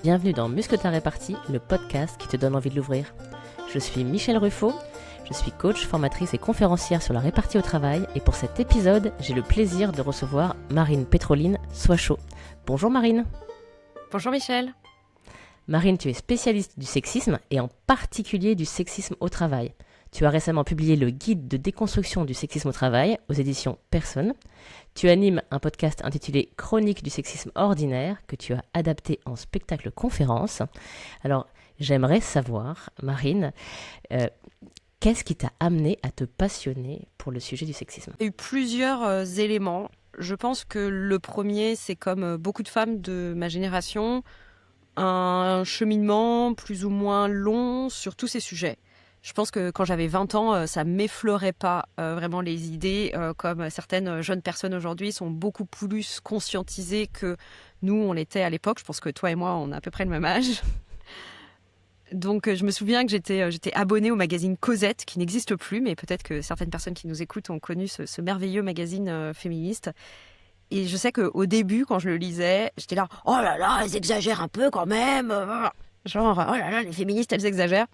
Bienvenue dans Muscle ta répartie, le podcast qui te donne envie de l'ouvrir. Je suis Michèle Ruffo, je suis coach, formatrice et conférencière sur la répartie au travail et pour cet épisode, j'ai le plaisir de recevoir Marine Pétroline Soichaux. Bonjour Marine. Bonjour Michèle. Marine, tu es spécialiste du sexisme et en particulier du sexisme au travail. Tu as récemment publié le guide de déconstruction du sexisme au travail aux éditions Personne. Tu animes un podcast intitulé Chronique du sexisme ordinaire que tu as adapté en spectacle conférence. Alors, j'aimerais savoir, Marine, qu'est-ce qui t'a amené à te passionner pour le sujet du sexisme ? Il y a eu plusieurs éléments. Je pense que le premier, c'est comme beaucoup de femmes de ma génération, un cheminement plus ou moins long sur tous ces sujets. Je pense que quand j'avais 20 ans, ça m'effleurait pas vraiment les idées, comme certaines jeunes personnes aujourd'hui sont beaucoup plus conscientisées que nous, on l'était à l'époque. Je pense que toi et moi, on a à peu près le même âge. Donc je me souviens que j'étais abonnée au magazine Cosette, qui n'existe plus, mais peut-être que certaines personnes qui nous écoutent ont connu ce merveilleux magazine féministe. Et je sais qu'au début, quand je le lisais, j'étais là « Oh là là, elles exagèrent un peu quand même !» Genre « Oh là là, les féministes, elles exagèrent !»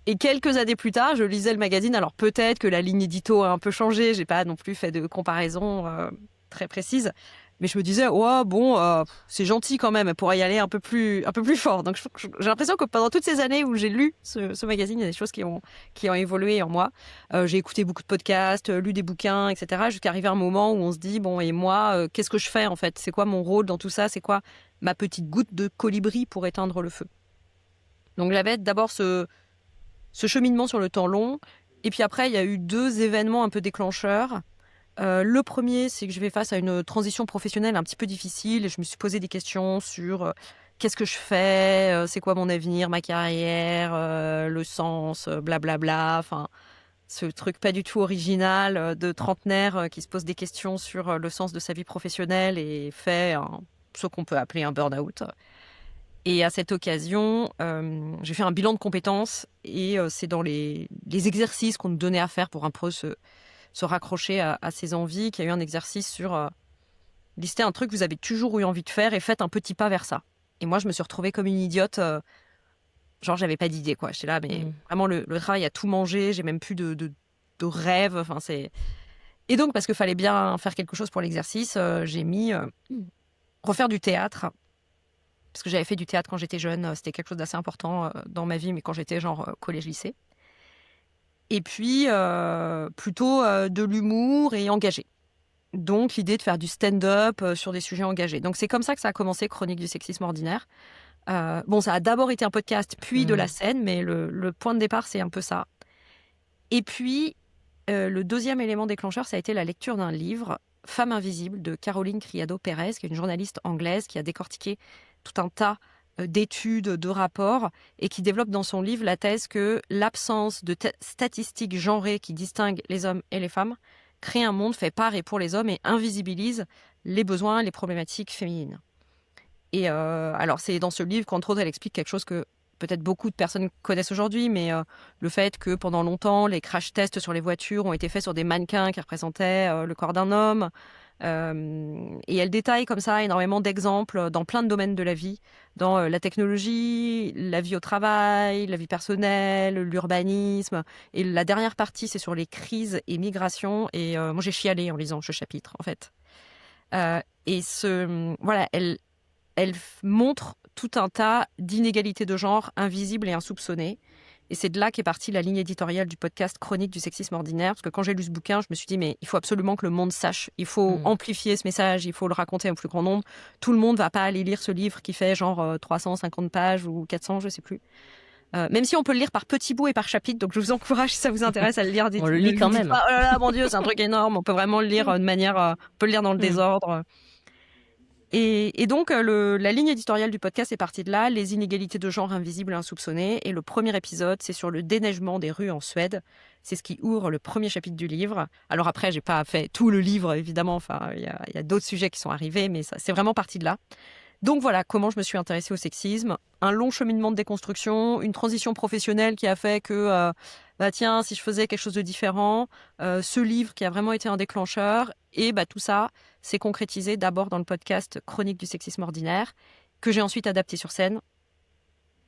Et quelques années plus tard, je lisais le magazine. Alors peut-être que la ligne édito a un peu changé. J'ai pas non plus fait de comparaison très précise. Mais je me disais, c'est gentil quand même. Elle pourrait y aller un peu plus fort. Donc j'ai l'impression que pendant toutes ces années où j'ai lu ce magazine, il y a des choses qui ont évolué en moi. J'ai écouté beaucoup de podcasts, lu des bouquins, etc. Jusqu'à arriver à un moment où on se dit, bon, et moi, qu'est-ce que je fais en fait ? C'est quoi mon rôle dans tout ça ? C'est quoi ma petite goutte de colibri pour éteindre le feu ? Donc j'avais d'abord ce cheminement sur le temps long. Et puis après, il y a eu deux événements un peu déclencheurs. Le premier, c'est que je vais face à une transition professionnelle un petit peu difficile. Et je me suis posé des questions sur qu'est-ce que je fais, c'est quoi mon avenir, ma carrière, le sens, blablabla. Enfin, ce truc pas du tout original de trentenaire qui se pose des questions sur le sens de sa vie professionnelle et fait ce qu'on peut appeler un burn-out. Et à cette occasion, j'ai fait un bilan de compétences et c'est dans les exercices qu'on nous donnait à faire pour un peu se raccrocher à ses envies qu'il y a eu un exercice sur lister un truc que vous avez toujours eu envie de faire et faites un petit pas vers ça. Et moi, je me suis retrouvée comme une idiote, genre j'avais pas d'idée, quoi. J'étais là, mais vraiment le travail a tout mangé, j'ai même plus de rêve. Enfin, c'est... Et donc, parce qu'il fallait bien faire quelque chose pour l'exercice, j'ai mis refaire du théâtre. Parce que j'avais fait du théâtre quand j'étais jeune, c'était quelque chose d'assez important dans ma vie, mais quand j'étais genre collège-lycée. Et puis, plutôt de l'humour et engagé. Donc, l'idée de faire du stand-up sur des sujets engagés. Donc, c'est comme ça que ça a commencé, Chronique du sexisme ordinaire. Ça a d'abord été un podcast, puis de la scène, mais le point de départ, c'est un peu ça. Et puis, le deuxième élément déclencheur, ça a été la lecture d'un livre, Femme invisible, de Caroline Criado-Pérez, qui est une journaliste anglaise qui a décortiqué tout un tas d'études, de rapports, et qui développe dans son livre la thèse que l'absence de statistiques genrées qui distinguent les hommes et les femmes crée un monde fait par et pour les hommes et invisibilise les besoins, les problématiques féminines. Et alors, c'est dans ce livre qu'entre autres, elle explique quelque chose que peut-être beaucoup de personnes connaissent aujourd'hui, mais le fait que pendant longtemps, les crash tests sur les voitures ont été faits sur des mannequins qui représentaient le corps d'un homme. Et elle détaille comme ça énormément d'exemples dans plein de domaines de la vie, dans la technologie, la vie au travail, la vie personnelle, l'urbanisme. Et la dernière partie, c'est sur les crises et migrations. Et moi, j'ai chialé en lisant ce chapitre, en fait. Elle montre tout un tas d'inégalités de genre invisibles et insoupçonnées. Et c'est de là qu'est partie la ligne éditoriale du podcast Chronique du sexisme ordinaire. Parce que quand j'ai lu ce bouquin, je me suis dit, mais il faut absolument que le monde sache. Il faut amplifier ce message, il faut le raconter au plus grand nombre. Tout le monde ne va pas aller lire ce livre qui fait genre 350 pages ou 400, je ne sais plus. Même si on peut le lire par petits bouts et par chapitres. Donc je vous encourage, si ça vous intéresse, à le lire. On le lit quand même. Oh là là, mon Dieu, c'est un truc énorme. On peut vraiment le lire de manière... on peut le lire dans le désordre. Et donc, la ligne éditoriale du podcast est partie de là, les inégalités de genre invisibles et insoupçonnées. Et le premier épisode, c'est sur le déneigement des rues en Suède. C'est ce qui ouvre le premier chapitre du livre. Alors après, j'ai pas fait tout le livre, évidemment. Enfin, il y a d'autres sujets qui sont arrivés, mais ça, c'est vraiment parti de là. Donc voilà comment je me suis intéressée au sexisme. Un long cheminement de déconstruction, une transition professionnelle qui a fait que, tiens, si je faisais quelque chose de différent, ce livre qui a vraiment été un déclencheur. Et tout ça s'est concrétisé d'abord dans le podcast Chronique du sexisme ordinaire, que j'ai ensuite adapté sur scène.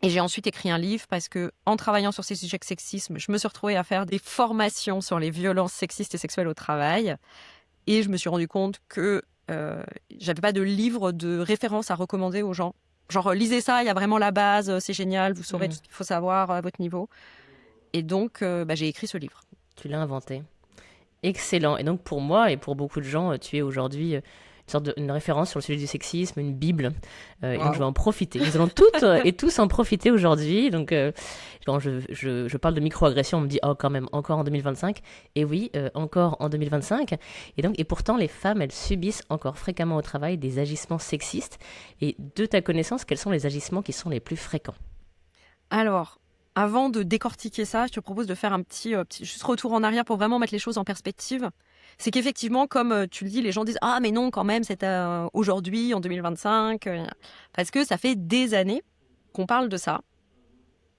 Et j'ai ensuite écrit un livre parce que, en travaillant sur ces sujets de sexisme, je me suis retrouvée à faire des formations sur les violences sexistes et sexuelles au travail. Et je me suis rendu compte que j'avais pas de livre de référence à recommander aux gens. Genre, lisez ça, il y a vraiment la base, c'est génial, vous saurez tout ce qu'il faut savoir à votre niveau. Et donc, j'ai écrit ce livre. Tu l'as inventé. Excellent. Et donc pour moi et pour beaucoup de gens, tu es aujourd'hui une référence sur le sujet du sexisme, une bible. Et donc je vais en profiter. Nous allons toutes et tous en profiter aujourd'hui. Donc quand je parle de microagression, on me dit oh quand même encore en 2025. Et oui, encore en 2025. Et pourtant les femmes, elles subissent encore fréquemment au travail des agissements sexistes. Et de ta connaissance, quels sont les agissements qui sont les plus fréquents? Alors, avant de décortiquer ça, je te propose de faire un petit juste retour en arrière pour vraiment mettre les choses en perspective. C'est qu'effectivement, comme tu le dis, les gens disent « Ah, mais non, quand même, c'est aujourd'hui, en 2025. » Parce que ça fait des années qu'on parle de ça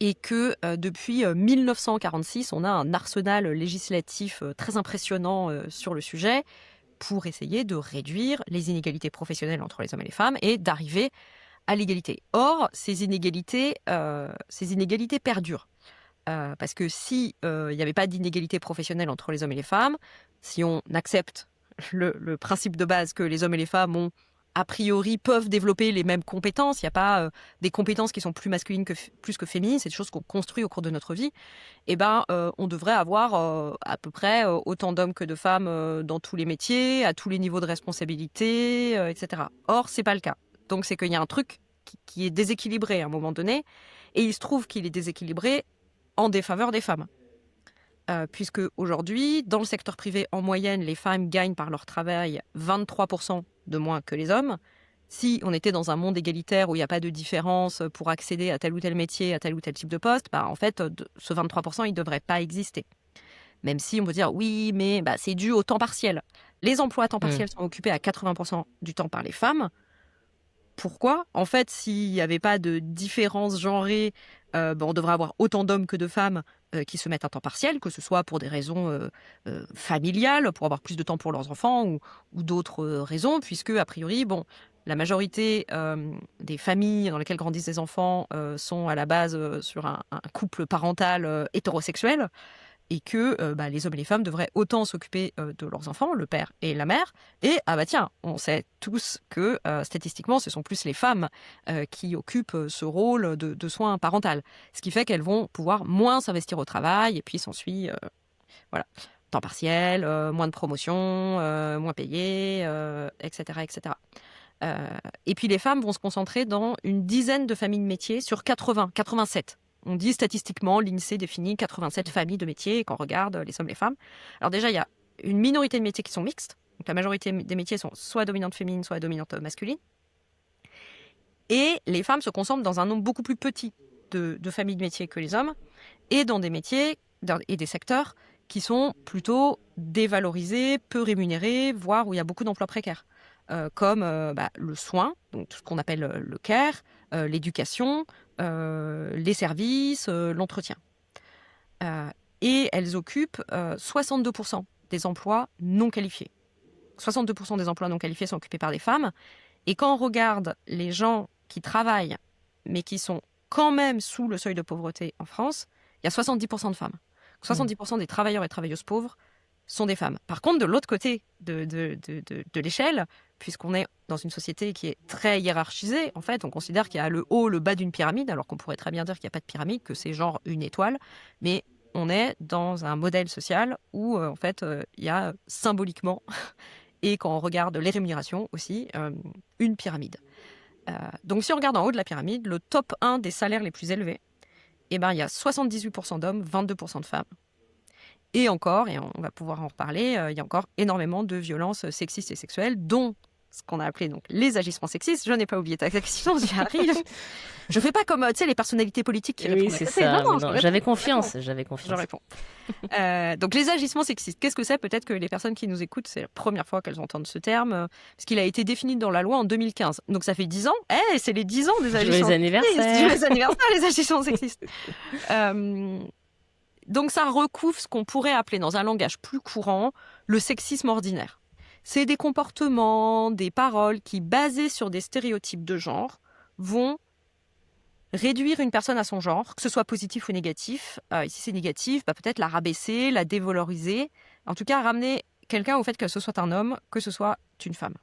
et que depuis 1946, on a un arsenal législatif très impressionnant sur le sujet pour essayer de réduire les inégalités professionnelles entre les hommes et les femmes et d'arriver à l'égalité. Or, ces inégalités perdurent. Parce que si il n'y avait pas d'inégalité professionnelle entre les hommes et les femmes, si on accepte le principe de base que les hommes et les femmes ont, a priori, peuvent développer les mêmes compétences, il n'y a pas des compétences qui sont plus masculines plus que féminines, c'est des choses qu'on construit au cours de notre vie, on devrait avoir à peu près autant d'hommes que de femmes dans tous les métiers, à tous les niveaux de responsabilité, etc. Or, ce n'est pas le cas. Donc, c'est qu'il y a un truc qui est déséquilibré à un moment donné, et il se trouve qu'il est déséquilibré en défaveur des femmes. Puisque aujourd'hui, dans le secteur privé, en moyenne, les femmes gagnent par leur travail 23% de moins que les hommes. Si on était dans un monde égalitaire où il n'y a pas de différence pour accéder à tel ou tel métier, à tel ou tel type de poste, en fait, ce 23%, il ne devrait pas exister. Même si on peut dire, oui, mais c'est dû au temps partiel. Les emplois à temps partiel sont occupés à 80% du temps par les femmes. Pourquoi ? En fait, s'il n'y avait pas de différence genrée, on devrait avoir autant d'hommes que de femmes qui se mettent à temps partiel, que ce soit pour des raisons familiales, pour avoir plus de temps pour leurs enfants ou d'autres raisons, puisque, a priori, la majorité des familles dans lesquelles grandissent les enfants sont à la base sur un couple parental hétérosexuel, et que les hommes et les femmes devraient autant s'occuper de leurs enfants, le père et la mère. Et on sait tous que statistiquement, ce sont plus les femmes qui occupent ce rôle de soin parental. Ce qui fait qu'elles vont pouvoir moins s'investir au travail, et puis s'ensuit, temps partiel, moins de promotion, moins payé, etc. etc. Et puis les femmes vont se concentrer dans une dizaine de familles de métiers sur 87. On dit statistiquement, l'INSEE définit 87 familles de métiers quand on regarde les hommes et les femmes. Alors déjà, il y a une minorité de métiers qui sont mixtes. Donc la majorité des métiers sont soit dominantes féminines, soit dominantes masculines. Et les femmes se concentrent dans un nombre beaucoup plus petit de familles de métiers que les hommes, et dans des métiers et des secteurs qui sont plutôt dévalorisés, peu rémunérés, voire où il y a beaucoup d'emplois précaires. Comme le soin, donc tout ce qu'on appelle le care, l'éducation, les services, l'entretien. Et elles occupent 62% des emplois non qualifiés. 62% des emplois non qualifiés sont occupés par des femmes. Et quand on regarde les gens qui travaillent, mais qui sont quand même sous le seuil de pauvreté en France, il y a 70% de femmes. 70% des travailleurs et travailleuses pauvres sont des femmes. Par contre, de l'autre côté de l'échelle, puisqu'on est dans une société qui est très hiérarchisée, en fait, on considère qu'il y a le haut, le bas d'une pyramide, alors qu'on pourrait très bien dire qu'il n'y a pas de pyramide, que c'est genre une étoile, mais on est dans un modèle social où, il y a symboliquement, et quand on regarde les rémunérations aussi, une pyramide. Donc si on regarde en haut de la pyramide, le top 1 des salaires les plus élevés, il y a 78% d'hommes, 22% de femmes. Et encore, et on va pouvoir en reparler, il y a encore énormément de violences sexistes et sexuelles, dont ce qu'on a appelé donc les agissements sexistes. Je n'ai pas oublié ta question, j'y arrive. Je fais pas comme les personnalités politiques qui répondent. Oui, c'est ça. Non, j'avais confiance. Je réponds. Donc les agissements sexistes, qu'est-ce que c'est ? Peut-être que les personnes qui nous écoutent, c'est la première fois qu'elles entendent ce terme, parce qu'il a été défini dans la loi en 2015. Donc ça fait 10 ans. C'est les 10 ans des agissements. Joyeux anniversaire. Joyeux anniversaire, les agissements sexistes. Donc ça recouvre ce qu'on pourrait appeler dans un langage plus courant le sexisme ordinaire. C'est des comportements, des paroles qui, basés sur des stéréotypes de genre, vont réduire une personne à son genre, que ce soit positif ou négatif. Ici, c'est négatif, peut-être la rabaisser, la dévaloriser. En tout cas, ramener quelqu'un au fait que ce soit un homme, que ce soit une femme.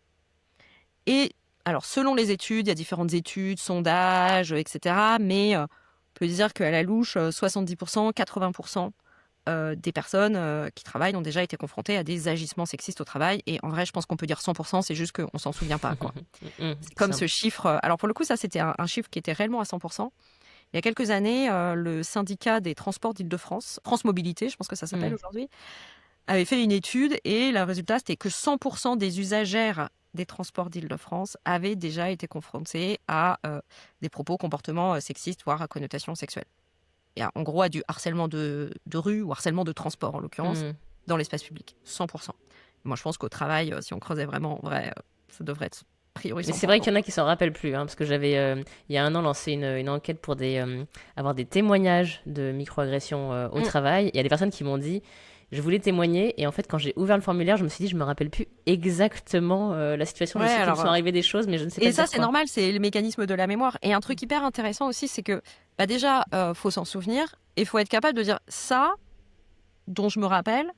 Et alors, selon les études, il y a différentes études, sondages, etc. Mais on peut dire qu'à la louche, 70%, 80% des personnes qui travaillent ont déjà été confrontées à des agissements sexistes au travail. Et en vrai, je pense qu'on peut dire 100%, c'est juste qu'on s'en souvient pas, quoi. C'est comme ce chiffre. Alors pour le coup, ça, c'était un chiffre qui était réellement à 100%. Il y a quelques années, le syndicat des transports d'Île-de-France, France Mobilité, je pense que ça s'appelle aujourd'hui, avait fait une étude et le résultat, c'était que 100% des usagères des transports d'Île-de-France avaient déjà été confrontées à des propos, comportements sexistes, voire à connotation sexuelle. Et en gros, à du harcèlement de rue ou harcèlement de transport, en l'occurrence, dans l'espace public. 100%. Moi, je pense qu'au travail, si on creusait vraiment, en vrai, ça devrait être priori 100%. Mais c'est vrai qu'il y en a qui s'en rappellent plus, parce que j'avais, il y a un an, lancé une enquête pour avoir des témoignages de microagressions au travail. Il y a des personnes qui m'ont dit, je voulais témoigner, et en fait, quand j'ai ouvert le formulaire, je me suis dit, je me rappelle plus exactement la situation. Je sais qu'il me sont arrivées des choses, mais je ne sais pas. Et ça, c'est normal, c'est le mécanisme de la mémoire. Et un truc hyper intéressant aussi, c'est que déjà, faut s'en souvenir, et il faut être capable de dire ça, dont je me rappelle,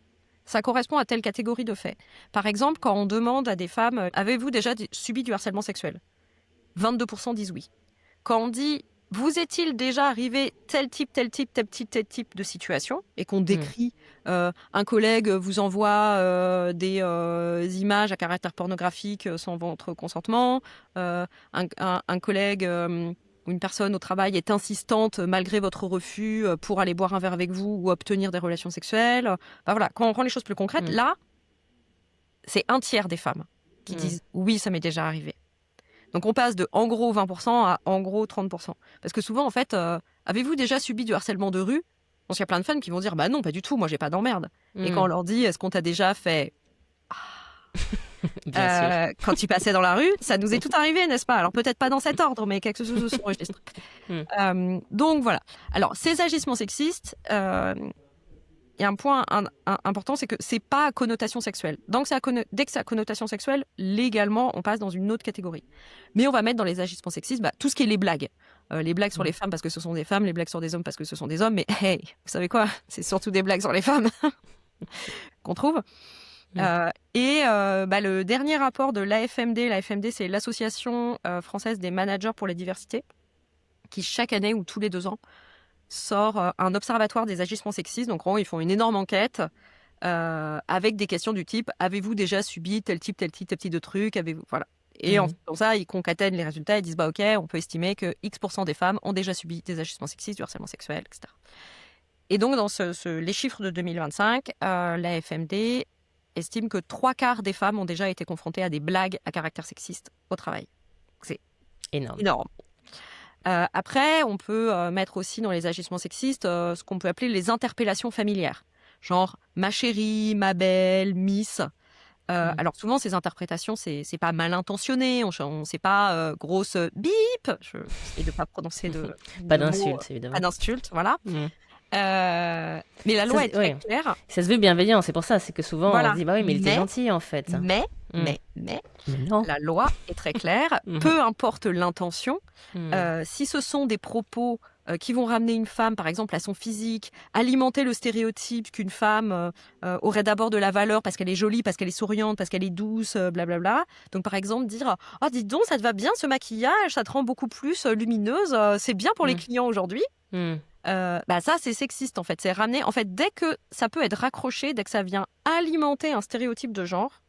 ça correspond à telle catégorie de faits. Par exemple, quand on demande à des femmes, avez-vous déjà subi du harcèlement sexuel ? 22% disent oui. Quand on dit, vous est-il déjà arrivé tel type de situation, et qu'on décrit, un collègue vous envoie des images à caractère pornographique sans votre consentement, un collègue ou une personne au travail est insistante malgré votre refus pour aller boire un verre avec vous ou obtenir des relations sexuelles. Voilà, quand on rend les choses plus concrètes, là, c'est un tiers des femmes qui disent oui, ça m'est déjà arrivé. Donc on passe de en gros 20% à en gros 30%. Parce que souvent, en fait, avez-vous déjà subi du harcèlement de rue ? Parce qu'il y a plein de femmes qui vont dire bah non, pas du tout, moi j'ai pas d'emmerde. Et quand on leur dit est-ce qu'on t'a déjà fait quand tu passais dans la rue, ça nous est tout arrivé, n'est-ce pas ? Alors peut-être pas dans cet ordre, mais quelque chose de ce registre. Donc voilà. Alors ces agissements sexistes, il y a un point important, c'est que c'est pas à connotation sexuelle. Donc dès que c'est à connotation sexuelle, légalement, on passe dans une autre catégorie. Mais on va mettre dans les agissements sexistes tout ce qui est les blagues. Les blagues sur les femmes parce que ce sont des femmes, les blagues sur des hommes parce que ce sont des hommes. Mais hey, vous savez quoi ? C'est surtout des blagues sur les femmes qu'on trouve. Le dernier rapport de l'AFMD, c'est l'Association française des managers pour la diversité, qui chaque année ou tous les 2 ans sort un observatoire des agissements sexistes. Donc, en gros, ils font une énorme enquête avec des questions du type « Avez-vous déjà subi tel type de truc ?» Voilà. Et en faisant ça, ils concatènent les résultats et disent « OK, on peut estimer que X% des femmes ont déjà subi des agissements sexistes, du harcèlement sexuel, etc. » Et donc, dans les chiffres de 2025, la FMD estime que 3/4 des femmes ont déjà été confrontées à des blagues à caractère sexiste au travail. C'est énorme. Après, on peut mettre aussi dans les agissements sexistes ce qu'on peut appeler les interpellations familières. Genre « ma chérie »,« ma belle »,« miss ». Alors souvent, ces interprétations, c'est pas mal intentionné. On sait pas grosse bip. Je essaie de pas prononcer pas d'insulte, évidemment. Pas d'insulte, voilà. Mais la loi est très claire. Ça se veut bienveillant, c'est pour ça. C'est que souvent, on se dit, bah oui, mais il était gentil, en fait. Mais la loi est très claire. Peu importe l'intention, si ce sont des propos qui vont ramener une femme, par exemple, à son physique, alimenter le stéréotype qu'une femme aurait d'abord de la valeur parce qu'elle est jolie, parce qu'elle est souriante, parce qu'elle est douce, blablabla. Donc, par exemple, dire « Oh, dis donc, ça te va bien ce maquillage, ça te rend beaucoup plus lumineuse, c'est bien pour les clients aujourd'hui. » Ça, c'est sexiste, en fait. C'est ramener... En fait, dès que ça peut être raccroché, dès que ça vient alimenter un stéréotype de genre,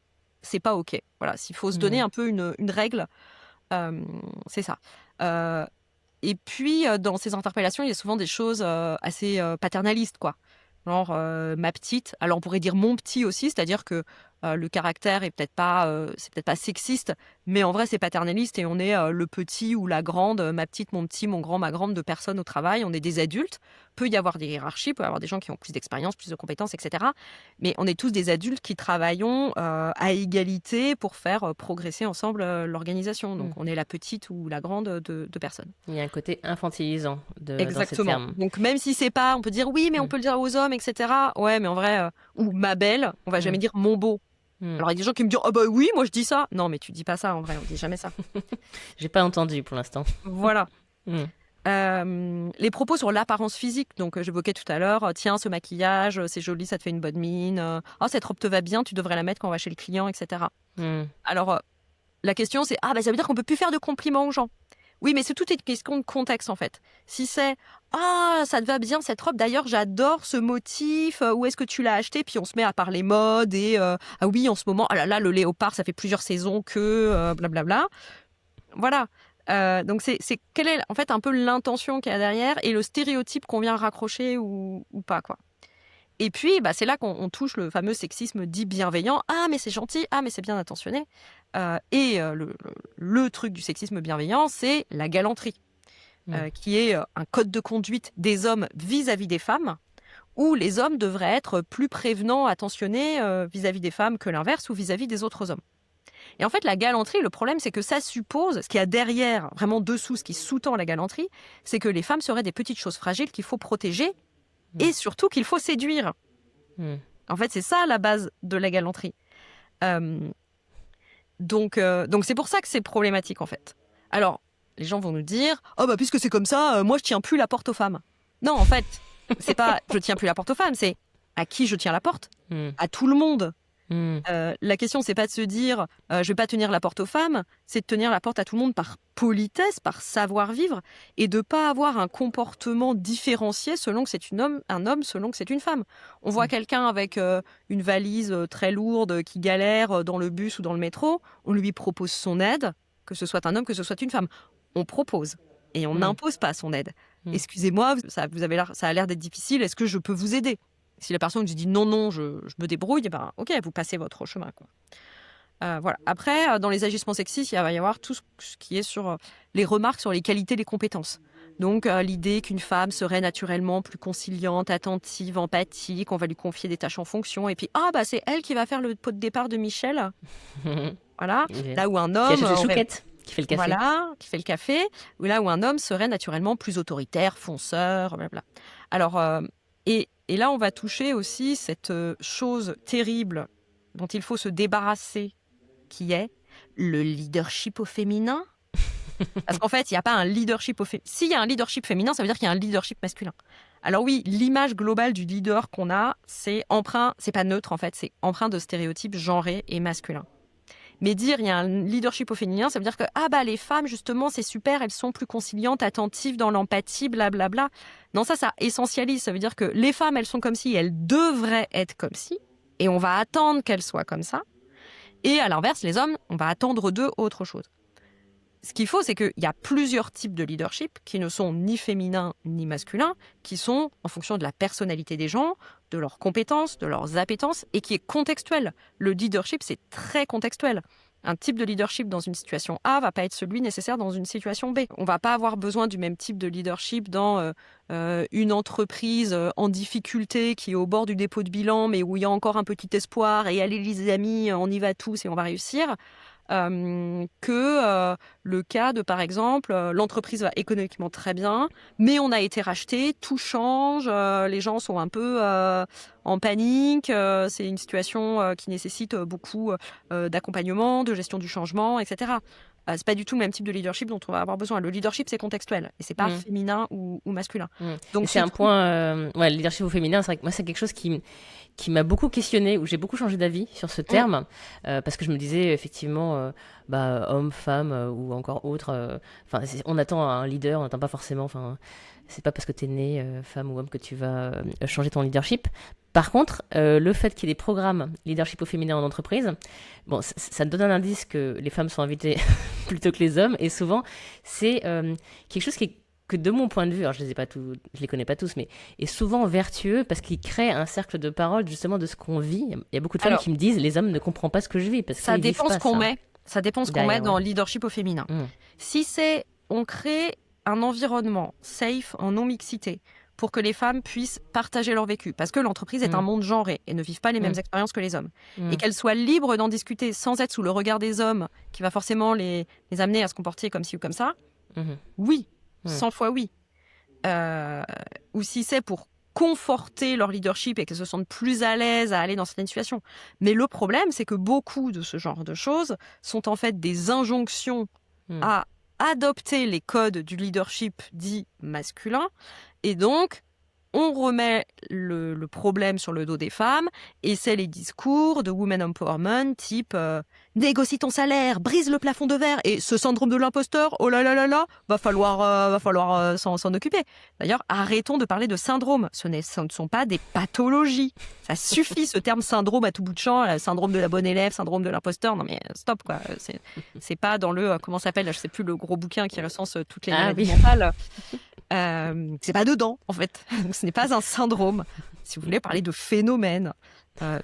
c'est pas OK. Voilà, s'il faut se donner un peu une règle, c'est ça. Et puis, dans ces interpellations, il y a souvent des choses assez paternalistes, quoi. Genre, ma petite. Alors, on pourrait dire mon petit aussi, c'est-à-dire que le caractère est c'est peut-être pas sexiste, mais en vrai, c'est paternaliste et on est le petit ou la grande, ma petite, mon petit, mon grand, ma grande de personnes au travail. On est des adultes. Peut y avoir des hiérarchies, peut y avoir des gens qui ont plus d'expérience, plus de compétences, etc. Mais on est tous des adultes qui travaillons à égalité pour faire progresser ensemble l'organisation. Donc, on est la petite ou la grande de personnes. Il y a un côté infantilisant Exactement. dans ces termes. Donc, même si c'est pas, on peut dire oui, mais on peut le dire aux hommes, etc. Ouais, mais en vrai, ou ma belle, on va jamais dire mon beau. Alors, il y a des gens qui me disent « Ah bah oui, moi je dis ça !» Non, mais tu dis pas ça en vrai, on dit jamais ça. J'ai pas entendu pour l'instant. Voilà. Hmm. Les propos sur l'apparence physique, donc j'évoquais tout à l'heure, tiens, ce maquillage, c'est joli, ça te fait une bonne mine, oh, cette robe te va bien, tu devrais la mettre quand on va chez le client, etc. Hmm. Alors, la question c'est, ah bah ça veut dire qu'on peut plus faire de compliments aux gens. Oui, mais c'est toute une question de contexte en fait. Si c'est, ah, ça te va bien cette robe, d'ailleurs j'adore ce motif, où est-ce que tu l'as acheté? Puis on se met à parler mode et, ah oui, en ce moment, ah là là, le léopard, ça fait plusieurs saisons que, blablabla. Voilà. Donc c'est quelle est en fait un peu l'intention qu'il y a derrière et le stéréotype qu'on vient raccrocher ou pas, quoi. Et puis bah, c'est là qu'on touche le fameux sexisme dit bienveillant. Ah mais c'est gentil, ah mais c'est bien intentionné. Le truc du sexisme bienveillant, c'est la galanterie, qui est un code de conduite des hommes vis-à-vis des femmes, où les hommes devraient être plus prévenants, attentionnés vis-à-vis des femmes que l'inverse ou vis-à-vis des autres hommes. Et en fait, la galanterie, le problème, c'est que ça suppose, ce qu'il y a derrière, vraiment dessous, ce qui sous-tend la galanterie, c'est que les femmes seraient des petites choses fragiles qu'il faut protéger et surtout qu'il faut séduire. En fait, c'est ça la base de la galanterie. Donc c'est pour ça que c'est problématique, en fait. Alors, les gens vont nous dire « Oh, bah, puisque c'est comme ça, moi, je tiens plus la porte aux femmes. » Non, en fait, c'est pas « je tiens plus la porte aux femmes », c'est « à qui je tiens la porte ?» À tout le monde. La question, c'est pas de se dire je vais pas tenir la porte aux femmes, c'est de tenir la porte à tout le monde par politesse, par savoir-vivre, et de pas avoir un comportement différencié selon que c'est un homme, selon que c'est une femme. On voit quelqu'un avec une valise très lourde qui galère dans le bus ou dans le métro, on lui propose son aide, que ce soit un homme, que ce soit une femme. On propose et on n'impose pas son aide. Excusez-moi, ça a l'air d'être difficile, est-ce que je peux vous aider? Si la personne vous dit non, je me débrouille, eh ben, ok, vous passez votre chemin, quoi. Voilà. Après, dans les agissements sexistes, il va y avoir tout ce qui est sur les remarques sur les qualités des compétences. Donc, l'idée qu'une femme serait naturellement plus conciliante, attentive, empathique, on va lui confier des tâches en fonction, et puis, ah, bah, c'est elle qui va faire le pot de départ de Michel. Voilà. Là où un homme. Qui achète les chouquettes, qui fait le café. Voilà, qui fait le café. Ou là où un homme serait naturellement plus autoritaire, fonceur, blabla. Alors, et là, on va toucher aussi cette chose terrible dont il faut se débarrasser, qui est le leadership au féminin. Parce qu'en fait, il n'y a pas un leadership au féminin. S'il y a un leadership féminin, ça veut dire qu'il y a un leadership masculin. Alors oui, l'image globale du leader qu'on a, c'est pas neutre en fait, c'est empreint de stéréotypes genrés et masculins. Mais dire il y a un leadership au féminin, ça veut dire que les femmes justement c'est super, elles sont plus conciliantes, attentives, dans l'empathie, blablabla. Non, ça essentialise, ça veut dire que les femmes elles sont comme si, elles devraient être comme si, et on va attendre qu'elles soient comme ça. Et à l'inverse, les hommes, on va attendre d'eux autre chose. Ce qu'il faut, c'est qu'il y a plusieurs types de leadership qui ne sont ni féminins ni masculins, qui sont en fonction de la personnalité des gens, de leurs compétences, de leurs appétences, et qui est contextuel. Le leadership, c'est très contextuel. Un type de leadership dans une situation A va pas être celui nécessaire dans une situation B. On va pas avoir besoin du même type de leadership dans une entreprise en difficulté qui est au bord du dépôt de bilan, mais où il y a encore un petit espoir, et allez les amis, on y va tous et on va réussir. Que le cas de, par exemple, l'entreprise va économiquement très bien, mais on a été racheté, tout change, les gens sont un peu en panique, c'est une situation qui nécessite beaucoup d'accompagnement, de gestion du changement, etc. C'est pas du tout le même type de leadership dont on va avoir besoin. Le leadership, c'est contextuel, et c'est pas féminin ou masculin. Donc c'est un point, le leadership au féminin, c'est vrai que moi c'est quelque chose qui m'a beaucoup questionné, où j'ai beaucoup changé d'avis sur ce terme, parce que je me disais effectivement, homme, femme ou encore autre, on attend un leader, on n'attend pas forcément, c'est pas parce que tu es né femme ou homme que tu vas changer ton leadership. Par contre, le fait qu'il y ait des programmes leadership au féminin en entreprise, bon, ça donne un indice que les femmes sont invitées plutôt que les hommes, et souvent c'est quelque chose que de mon point de vue, alors je les connais pas tous, mais est souvent vertueux parce qu'il crée un cercle de parole justement de ce qu'on vit. Il y a beaucoup de femmes qui me disent les hommes ne comprennent pas ce que je vis parce ça dépend ce qu'on met. Ça dépend ce qu'on met dans le leadership au féminin. Si on crée un environnement safe en non-mixité pour que les femmes puissent partager leur vécu, parce que l'entreprise est un monde genré et ne vivent pas les mêmes expériences que les hommes, et qu'elles soient libres d'en discuter sans être sous le regard des hommes qui va forcément les amener à se comporter comme ci ou comme ça, oui, 100 fois oui. Ou si c'est pour conforter leur leadership et qu'elles se sentent plus à l'aise à aller dans certaines situations. Mais le problème, c'est que beaucoup de ce genre de choses sont en fait des injonctions à adopter les codes du leadership dit masculin. Et donc, on remet le problème sur le dos des femmes et c'est les discours de women empowerment type négocie ton salaire, brise le plafond de verre et ce syndrome de l'imposteur, oh là là là là, va falloir s'en occuper. D'ailleurs, arrêtons de parler de syndrome, ce ne sont pas des pathologies. Ça suffit ce terme syndrome à tout bout de champ, syndrome de la bonne élève, syndrome de l'imposteur, non mais stop quoi. C'est pas dans le, comment ça s'appelle, je sais plus le gros bouquin qui recense toutes les maladies mentales. C'est pas dedans en fait. Donc, ce n'est pas un syndrome. Si vous voulez parler de phénomène,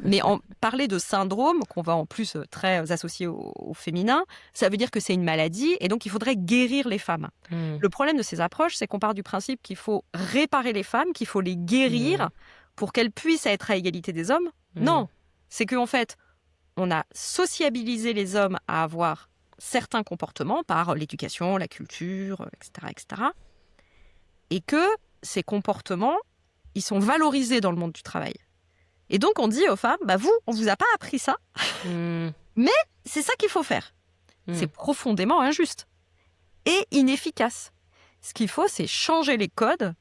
mais parler de syndrome qu'on va en plus très associer au féminin, ça veut dire que c'est une maladie et donc il faudrait guérir les femmes. Le problème de ces approches, c'est qu'on part du principe qu'il faut réparer les femmes, qu'il faut les guérir pour qu'elles puissent être à égalité des hommes. Non, c'est qu'en fait, on a sociabilisé les hommes à avoir certains comportements par l'éducation, la culture, etc., etc. Et que ces comportements, ils sont valorisés dans le monde du travail. Et donc, on dit aux femmes, vous, on vous a pas appris ça, mais c'est ça qu'il faut faire. C'est profondément injuste et inefficace. Ce qu'il faut, c'est changer les codes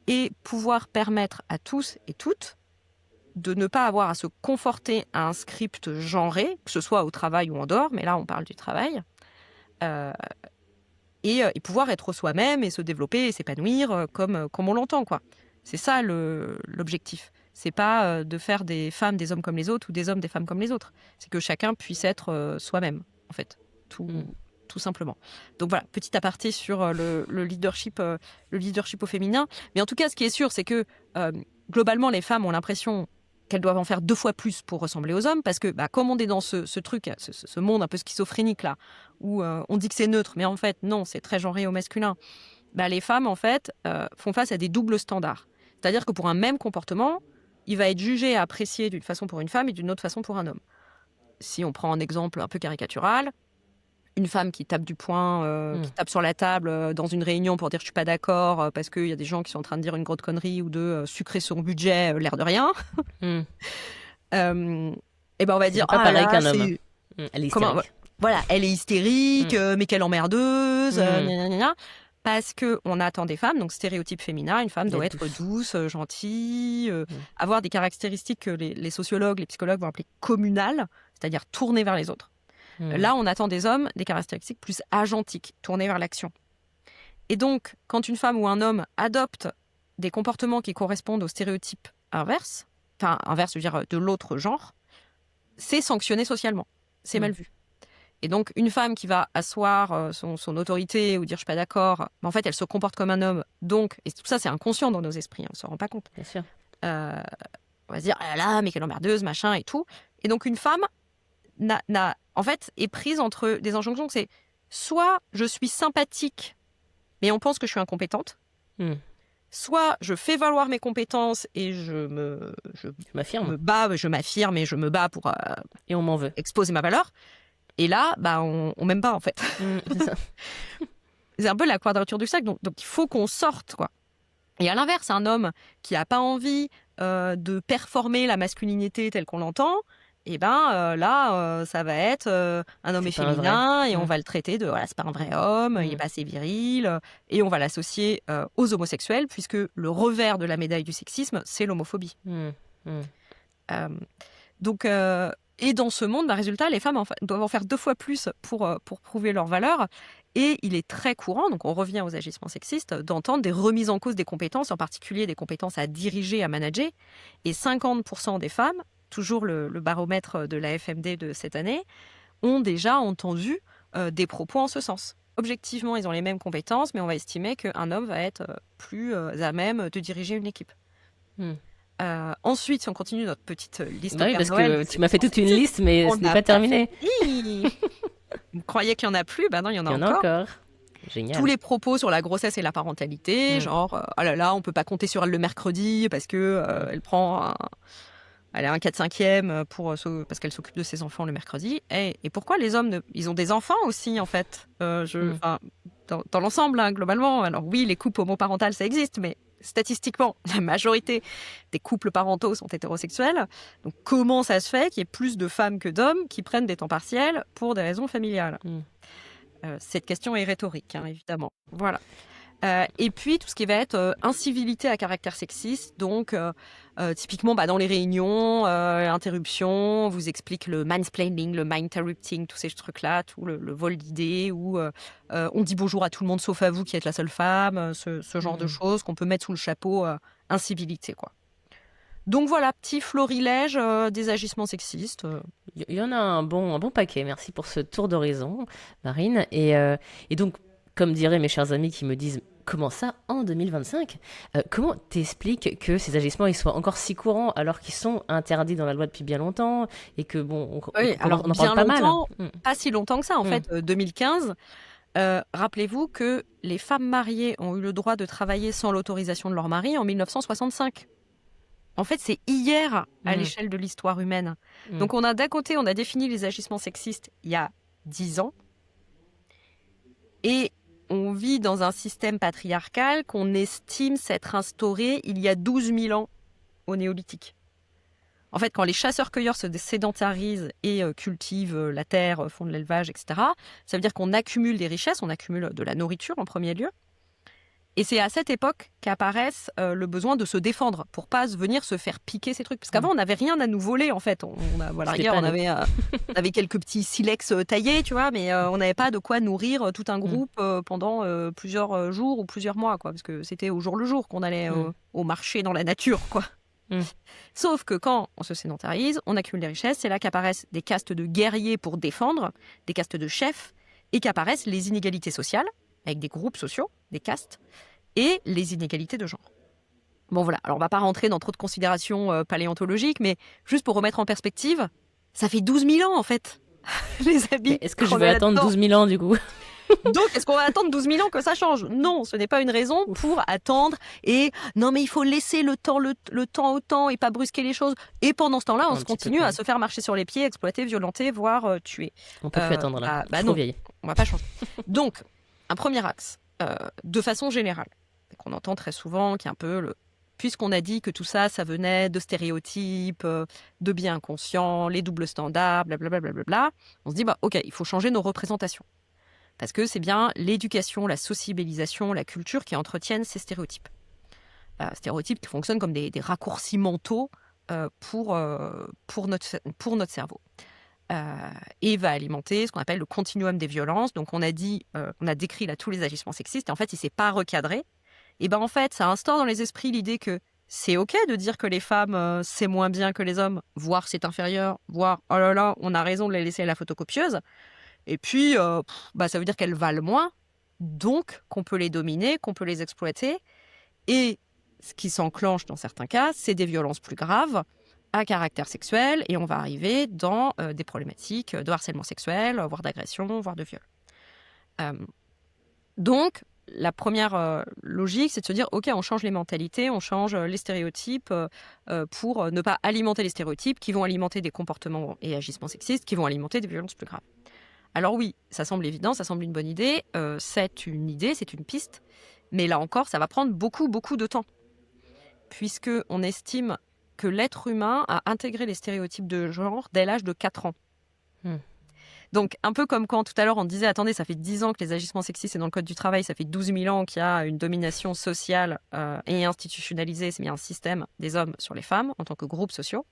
et pouvoir permettre à tous et toutes de ne pas avoir à se conforter à un script genré, que ce soit au travail ou en dehors, mais là, on parle du travail, et pouvoir être soi-même et se développer et s'épanouir comme on l'entend, quoi. C'est ça l'objectif. C'est pas de faire des femmes des hommes comme les autres ou des hommes des femmes comme les autres. C'est que chacun puisse être soi-même, en fait, tout simplement. Donc voilà, petit aparté sur le leadership au féminin. Mais en tout cas, ce qui est sûr, c'est que globalement, les femmes ont l'impression qu'elles doivent en faire 2 fois plus pour ressembler aux hommes, parce que comme on est dans ce truc, ce monde un peu schizophrénique là, où on dit que c'est neutre, mais en fait non, c'est très genré au masculin. Les femmes en fait font face à des doubles standards. C'est-à-dire que pour un même comportement, il va être jugé et apprécié d'une façon pour une femme et d'une autre façon pour un homme. Si on prend un exemple un peu caricatural, une femme qui tape du poing, qui tape sur la table dans une réunion pour dire je suis pas d'accord parce qu'il y a des gens qui sont en train de dire une grosse connerie ou de sucrer son budget, l'air de rien. Et on va dire pas pareil qu'un homme. Elle est hystérique. Voilà, elle est hystérique, mais quelle emmerdeuse, gna gna gna. Parce qu'on attend des femmes, donc stéréotype féminin, une femme doit être douce, gentille, avoir des caractéristiques que les sociologues, les psychologues vont appeler communales, c'est-à-dire tourner vers les autres. Là, on attend des hommes des caractéristiques plus agentiques, tournées vers l'action. Et donc, quand une femme ou un homme adopte des comportements qui correspondent aux stéréotypes inverses, je veux dire de l'autre genre, c'est sanctionné socialement. C'est mal vu. Et donc, une femme qui va asseoir son autorité ou dire « je suis pas d'accord », en fait, elle se comporte comme un homme. Donc, et tout ça, c'est inconscient dans nos esprits, on ne s'en rend pas compte. Bien sûr. On va se dire « ah là là, mais quelle emmerdeuse, machin et tout ». Et donc, une femme en fait, est prise entre des injonctions. C'est soit je suis sympathique, mais on pense que je suis incompétente. Soit je fais valoir mes compétences et je m'affirme et je me bats pour et on m'en veut. Exposer ma valeur. Et là, on m'aime pas en fait. C'est ça. C'est un peu la quadrature du cercle. Donc il faut qu'on sorte, quoi. Et à l'inverse, un homme qui a pas envie de performer la masculinité telle qu'on l'entend, et là, ça va être un homme féminin et on va le traiter de c'est pas un vrai homme, il est pas assez viril, et on va l'associer aux homosexuels, puisque le revers de la médaille du sexisme, c'est l'homophobie. Donc, et dans ce monde, résultat, les femmes doivent en faire 2 fois plus pour prouver leur valeur. Et il est très courant, donc on revient aux agissements sexistes, d'entendre des remises en cause des compétences, en particulier des compétences à diriger, à manager. Et 50% des femmes, toujours le baromètre de la FMD de cette année, ont déjà entendu des propos en ce sens. Objectivement, ils ont les mêmes compétences, mais on va estimer qu'un homme va être plus à même de diriger une équipe. Ensuite, si on continue notre petite liste au Père parce Noël, que tu m'as fait toute une liste, mais ce n'est pas terminé. Vous croyez qu'il n'y en a plus ? Non, il y en a encore. Génial. Tous les propos sur la grossesse et la parentalité, genre oh là là, on peut pas compter sur elle le mercredi parce que elle prend elle a un 4/5e parce qu'elle s'occupe de ses enfants le mercredi. Et pourquoi les hommes ils ont des enfants aussi en fait dans l'ensemble, globalement. Alors oui, les couples homoparentales ça existe, mais statistiquement, la majorité des couples parentaux sont hétérosexuels. Donc, comment ça se fait qu'il y ait plus de femmes que d'hommes qui prennent des temps partiels pour des raisons familiales ? Cette question est rhétorique, hein, évidemment. Voilà. Et puis, tout ce qui va être incivilité à caractère sexiste. Donc, typiquement, dans les réunions, interruption, on vous explique le mansplaining, le mind-interrupting, tous ces trucs-là, tout le vol d'idées, où on dit bonjour à tout le monde sauf à vous qui êtes la seule femme, ce genre de choses qu'on peut mettre sous le chapeau incivilité, quoi. Donc voilà, petit florilège des agissements sexistes. Il y en a un bon paquet. Merci pour ce tour d'horizon, Marine. Et donc, comme diraient mes chers amis qui me disent « Comment ça, en 2025 ?» Comment t'expliques que ces agissements ils soient encore si courants alors qu'ils sont interdits dans la loi depuis bien longtemps et que, on en parle pas mal. Pas si longtemps que ça, en fait, 2015. Rappelez-vous que les femmes mariées ont eu le droit de travailler sans l'autorisation de leur mari en 1965. En fait, c'est hier à l'échelle de l'histoire humaine. Donc, d'un côté, on a défini les agissements sexistes il y a 10 ans. Et on vit dans un système patriarcal qu'on estime s'être instauré il y a 12 000 ans au néolithique. En fait, quand les chasseurs-cueilleurs se sédentarisent et cultivent la terre, font de l'élevage, etc., ça veut dire qu'on accumule des richesses, on accumule de la nourriture en premier lieu. Et c'est à cette époque qu'apparaisse le besoin de se défendre pour pas venir se faire piquer ces trucs. Parce qu'avant, on n'avait rien à nous voler, en fait. On avait quelques petits silex taillés, tu vois, mais on n'avait pas de quoi nourrir tout un groupe pendant plusieurs jours ou plusieurs mois, quoi. Parce que c'était au jour le jour qu'on allait au marché dans la nature, quoi. Sauf que quand on se sédentarise, on accumule des richesses. C'est là qu'apparaissent des castes de guerriers pour défendre, des castes de chefs, et qu'apparaissent les inégalités sociales, avec des groupes sociaux, des castes, et les inégalités de genre. Bon voilà, alors on va pas rentrer dans trop de considérations paléontologiques, mais juste pour remettre en perspective, ça fait 12 000 ans en fait, les habits. Est-ce que je vais attendre 12 000 ans du coup ? Donc, est-ce qu'on va attendre 12 000 ans que ça change ? Non, ce n'est pas une raison pour attendre. Et non, mais il faut laisser le temps au temps et pas brusquer les choses. Et pendant ce temps-là, on se continue à se faire marcher sur les pieds, exploiter, violenter, voire tuer. On peut plus attendre là. Non, vieille. On va pas changer. Donc, un premier axe, de façon générale, qu'on entend très souvent, qui est un peu puisqu'on a dit que tout ça, ça venait de stéréotypes, de biais inconscients, les doubles standards, blablabla, on se dit, ok, il faut changer nos représentations. Parce que c'est bien l'éducation, la sociabilisation, la culture qui entretiennent ces stéréotypes. Stéréotypes qui fonctionnent comme des raccourcis mentaux pour notre cerveau. Et va alimenter ce qu'on appelle le continuum des violences. Donc on a décrit là tous les agissements sexistes, et en fait, il ne s'est pas recadré. Et en fait, ça instaure dans les esprits l'idée que c'est OK de dire que les femmes, c'est moins bien que les hommes, voire c'est inférieur, voire oh là là, on a raison de les laisser à la photocopieuse. Et puis, ça veut dire qu'elles valent moins, donc qu'on peut les dominer, qu'on peut les exploiter. Et ce qui s'enclenche dans certains cas, c'est des violences plus graves à caractère sexuel, et on va arriver dans des problématiques de harcèlement sexuel, voire d'agression, voire de viol. Donc, la première logique, c'est de se dire, OK, on change les mentalités, on change les stéréotypes pour ne pas alimenter les stéréotypes qui vont alimenter des comportements et agissements sexistes, qui vont alimenter des violences plus graves. Alors oui, ça semble évident, ça semble une bonne idée, c'est une idée, c'est une piste, mais là encore, ça va prendre beaucoup, beaucoup de temps, puisqu'on estime que l'être humain a intégré les stéréotypes de genre dès l'âge de 4 ans. Donc, un peu comme quand tout à l'heure on disait, attendez, ça fait 10 ans que les agissements sexistes c'est dans le code du travail, ça fait 12 000 ans qu'il y a une domination sociale et institutionnalisée, c'est bien un système des hommes sur les femmes en tant que groupes sociaux.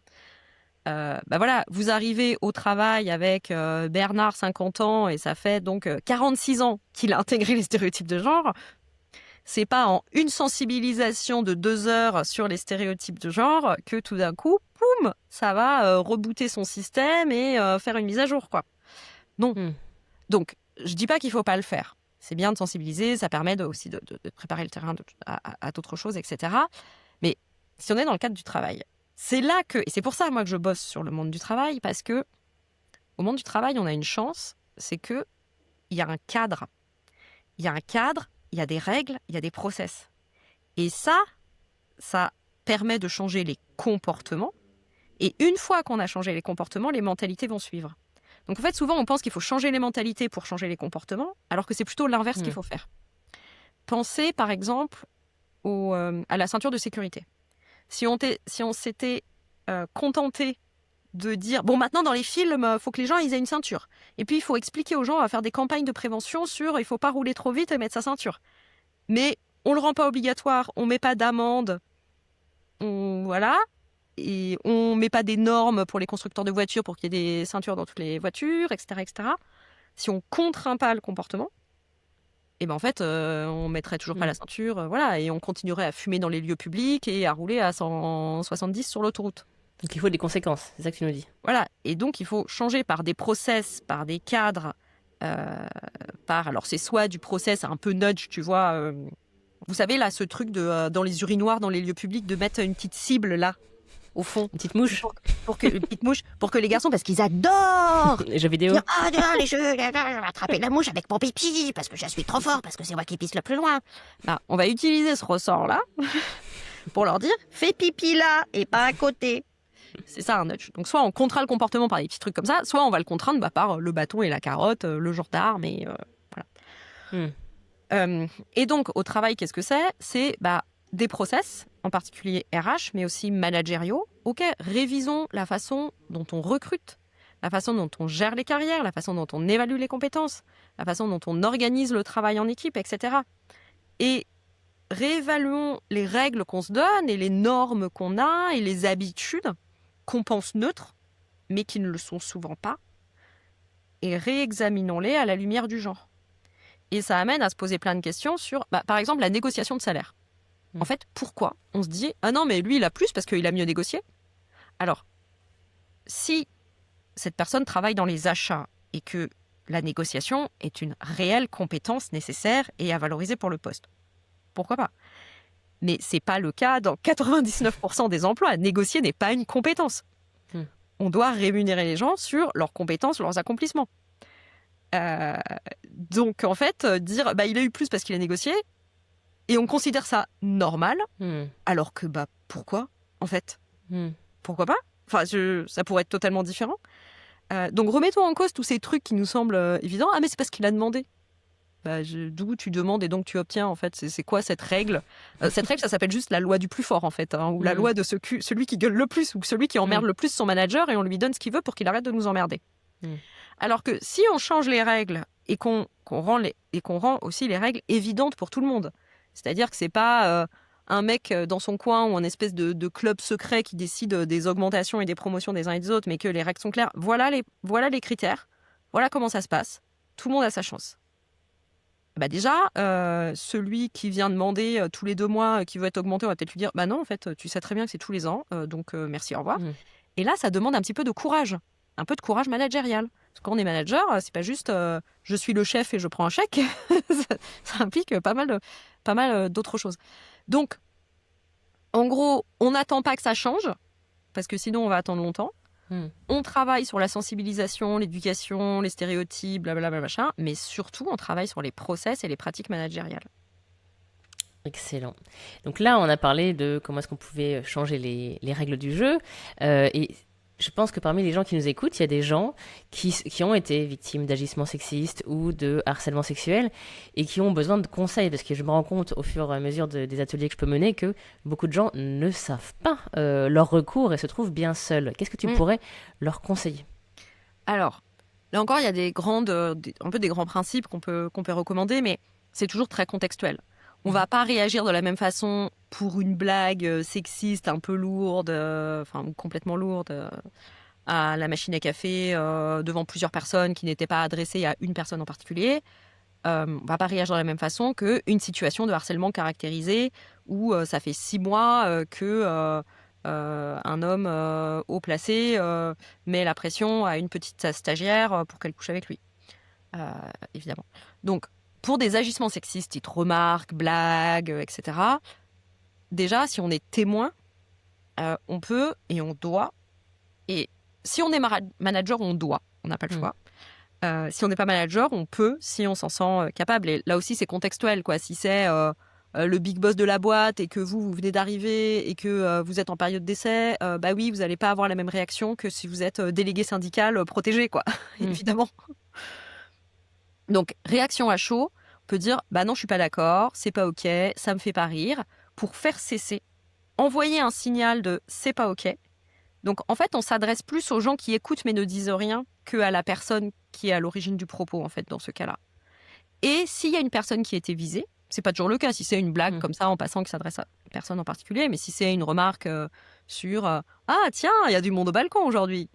Voilà, vous arrivez au travail avec Bernard, 50 ans, et ça fait donc 46 ans qu'il a intégré les stéréotypes de genre. C'est pas en une sensibilisation de 2 heures sur les stéréotypes de genre que tout d'un coup, poum, ça va rebooter son système et faire une mise à jour, quoi. Non. Donc, je dis pas qu'il faut pas le faire. C'est bien de sensibiliser, ça permet aussi de préparer le terrain à d'autres choses, etc. Mais si on est dans le cadre du travail, c'est là que, et c'est pour ça moi que je bosse sur le monde du travail, parce que au monde du travail, on a une chance, c'est que il y a un cadre. Il y a un cadre, il y a des règles, il y a des process. Et ça permet de changer les comportements. Et une fois qu'on a changé les comportements, les mentalités vont suivre. Donc en fait, souvent, on pense qu'il faut changer les mentalités pour changer les comportements, alors que c'est plutôt l'inverse qu'il faut faire. Pensez, par exemple, à la ceinture de sécurité. Si on s'était contenté de dire, bon, maintenant dans les films, il faut que les gens ils aient une ceinture. Et puis il faut expliquer aux gens, on va faire des campagnes de prévention sur il faut pas rouler trop vite et mettre sa ceinture. Mais on le rend pas obligatoire, on met pas d'amende, voilà, et on met pas des normes pour les constructeurs de voitures pour qu'il y ait des ceintures dans toutes les voitures, etc., etc. Si on contraint pas le comportement, et ben en fait, on mettrait toujours pas la ceinture, voilà, et on continuerait à fumer dans les lieux publics et à rouler à 170 sur l'autoroute. Donc il faut des conséquences, c'est ça que tu nous dis. Voilà, et donc il faut changer par des process, par des cadres, alors c'est soit du process un peu nudge, tu vois, vous savez là, ce truc de dans les urinoirs, dans les lieux publics, de mettre une petite cible là, au fond. Une petite mouche. Une petite mouche, pour que les garçons, parce qu'ils adorent les jeux vidéo. dire, ah non, les jeux, je vais attraper la mouche avec mon pipi, parce que je suis trop fort, parce que c'est moi qui pisse le plus loin. Bah, on va utiliser ce ressort-là pour leur dire, fais pipi là et pas à côté. C'est ça un nudge. Donc soit on contraint le comportement par des petits trucs comme ça, soit on va le contraindre par le bâton et la carotte, le genre d'arme, et voilà. Et donc au travail, qu'est-ce que c'est ? C'est des process, en particulier RH, mais aussi managériaux. Ok, révisons la façon dont on recrute, la façon dont on gère les carrières, la façon dont on évalue les compétences, la façon dont on organise le travail en équipe, etc. Et réévaluons les règles qu'on se donne et les normes qu'on a et les habitudes qu'on pense neutres, mais qui ne le sont souvent pas, et réexaminons-les à la lumière du genre. Et ça amène à se poser plein de questions sur, par exemple, la négociation de salaire. En fait, pourquoi on se dit « Ah non, mais lui, il a plus parce qu'il a mieux négocié ?» Alors, si cette personne travaille dans les achats et que la négociation est une réelle compétence nécessaire et à valoriser pour le poste, pourquoi pas ? Mais ce n'est pas le cas dans 99% des emplois. Négocier n'est pas une compétence. On doit rémunérer les gens sur leurs compétences, leurs accomplissements. Donc, en fait, dire il a eu plus parce qu'il a négocié, et on considère ça normal, alors que pourquoi, en fait Pourquoi pas ? Enfin, ça pourrait être totalement différent. Donc, remettons en cause tous ces trucs qui nous semblent évidents. Ah, mais c'est parce qu'il a demandé. D'où tu demandes et donc tu obtiens, en fait. C'est quoi cette règle ? Cette règle, ça s'appelle juste la loi du plus fort, en fait, ou la loi de celui qui gueule le plus, ou celui qui emmerde le plus son manager, et on lui donne ce qu'il veut pour qu'il arrête de nous emmerder. Alors que si on change les règles et qu'on rend aussi les règles évidentes pour tout le monde, c'est-à-dire que c'est pas un mec dans son coin ou un espèce de club secret qui décide des augmentations et des promotions des uns et des autres, mais que les règles sont claires. Voilà les critères, voilà comment ça se passe. Tout le monde a sa chance. Déjà, celui qui vient demander tous les 2 mois qui veut être augmenté, on va peut-être lui dire non, en fait, tu sais très bien que c'est tous les ans, donc merci, au revoir. Et là, ça demande un petit peu de courage, un peu de courage managérial. Parce que quand on est manager, c'est pas juste je suis le chef et je prends un chèque. Ça implique pas mal d'autres choses. Donc, en gros, on n'attend pas que ça change, parce que sinon on va attendre longtemps. On travaille sur la sensibilisation, l'éducation, les stéréotypes, blablabla, machin, mais surtout on travaille sur les process et les pratiques managériales. Excellent. Donc là, on a parlé de comment est-ce qu'on pouvait changer les règles du jeu, et je pense que parmi les gens qui nous écoutent, il y a des gens qui ont été victimes d'agissements sexistes ou de harcèlement sexuel et qui ont besoin de conseils, parce que je me rends compte au fur et à mesure des ateliers que je peux mener que beaucoup de gens ne savent pas leur recours et se trouvent bien seuls. Qu'est-ce que tu pourrais leur conseiller ? Alors, là encore, il y a des grands principes qu'on peut recommander, mais c'est toujours très contextuel. On ne va pas réagir de la même façon pour une blague sexiste un peu lourde, ou complètement lourde, à la machine à café, devant plusieurs personnes qui n'étaient pas adressées à une personne en particulier. On ne va pas réagir de la même façon qu'une situation de harcèlement caractérisé où ça fait 6 mois que un homme haut placé met la pression à une petite stagiaire pour qu'elle couche avec lui. Évidemment. Donc, pour des agissements sexistes, titre remarques, blagues, etc., déjà, si on est témoin, on peut et on doit. Et si on est manager, on doit. On n'a pas le choix. Si on n'est pas manager, on peut, si on s'en sent capable. Et là aussi, c'est contextuel, quoi. Si c'est le big boss de la boîte et que vous venez d'arriver et que vous êtes en période d'essai, oui, vous n'allez pas avoir la même réaction que si vous êtes délégué syndical protégé, quoi. Évidemment. Donc, réaction à chaud, on peut dire non, je suis pas d'accord, c'est pas ok, ça me fait pas rire. pour faire cesser, envoyer un signal de c'est pas OK. Donc en fait, on s'adresse plus aux gens qui écoutent mais ne disent rien qu'à la personne qui est à l'origine du propos, en fait, dans ce cas-là. Et s'il y a une personne qui a été visée, c'est pas toujours le cas, si c'est une blague comme ça en passant qui s'adresse à une personne en particulier, mais si c'est une remarque sur ah tiens, il y a du monde au balcon aujourd'hui,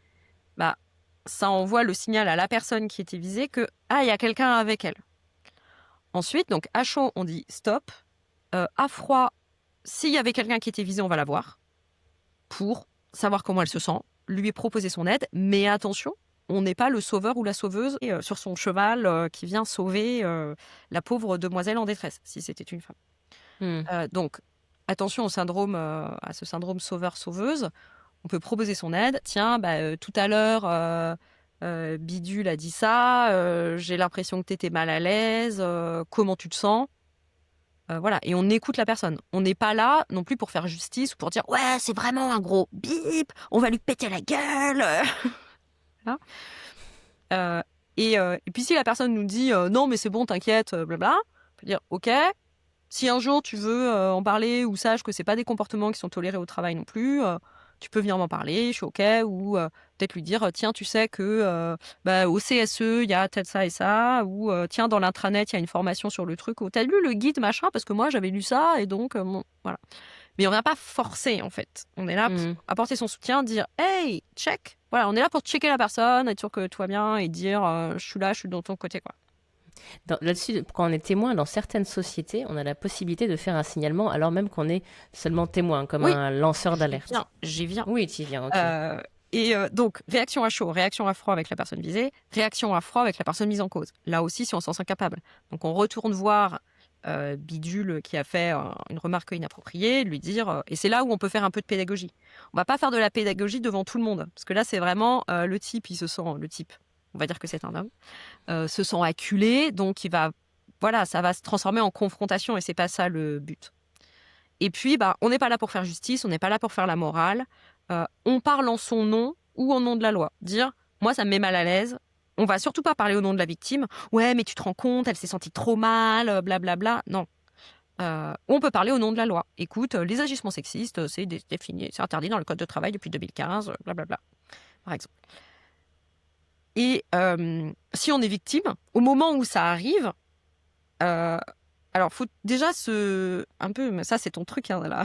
bah ça envoie le signal à la personne qui était visée que ah il y a quelqu'un avec elle. Ensuite, donc à chaud, on dit stop. À froid, s'il y avait quelqu'un qui était visé, on va la voir pour savoir comment elle se sent, lui proposer son aide, mais attention, on n'est pas le sauveur ou la sauveuse sur son cheval qui vient sauver la pauvre demoiselle en détresse, si c'était une femme. Donc, attention à ce syndrome sauveur-sauveuse. On peut proposer son aide. Tiens, tout à l'heure, Bidule a dit ça, j'ai l'impression que tu étais mal à l'aise, comment tu te sens ? Voilà, et on écoute la personne. On n'est pas là non plus pour faire justice ou pour dire ouais, c'est vraiment un gros bip, on va lui péter la gueule. Voilà. Et puis si la personne nous dit non mais c'est bon, t'inquiète, blabla, on peut dire ok. Si un jour tu veux en parler ou sache que c'est pas des comportements qui sont tolérés au travail non plus, tu peux venir m'en parler, je suis ok. Ou peut-être lui dire tiens, tu sais que au CSE il y a tel ça et ça, ou tiens, dans l'intranet il y a une formation sur le truc, ou t'as lu le guide machin parce que moi j'avais lu ça et donc voilà. Mais on vient pas forcer en fait. On est là pour apporter son soutien, dire hey, check. Voilà, on est là pour checker la personne, être sûr que tout va bien et dire je suis là, je suis dans ton côté quoi. Là-dessus, quand on est témoin, dans certaines sociétés, on a la possibilité de faire un signalement alors même qu'on est seulement témoin, comme un lanceur d'alerte. J'y viens. Oui, tu y viens, ok. Donc, réaction à chaud, réaction à froid avec la personne visée, réaction à froid avec la personne mise en cause. Là aussi, si on s'en sent incapable. Donc, on retourne voir Bidule qui a fait une remarque inappropriée, lui dire... et c'est là où on peut faire un peu de pédagogie. On va pas faire de la pédagogie devant tout le monde. Parce que là, c'est vraiment le type, il se sent... Le type, on va dire que c'est un homme, se sent acculé, donc il va... Voilà, ça va se transformer en confrontation et c'est pas ça le but. Et puis, on n'est pas là pour faire justice, on n'est pas là pour faire la morale. On parle en son nom ou au nom de la loi. Dire, moi, ça me met mal à l'aise. On va surtout pas parler au nom de la victime. Ouais, mais tu te rends compte, elle s'est sentie trop mal, blablabla. Non. On peut parler au nom de la loi. Écoute, les agissements sexistes, c'est défini, c'est interdit dans le Code de travail depuis 2015, blablabla, par exemple. Et si on est victime, au moment où ça arrive, alors, faut déjà un peu, mais ça c'est ton truc, hein, là,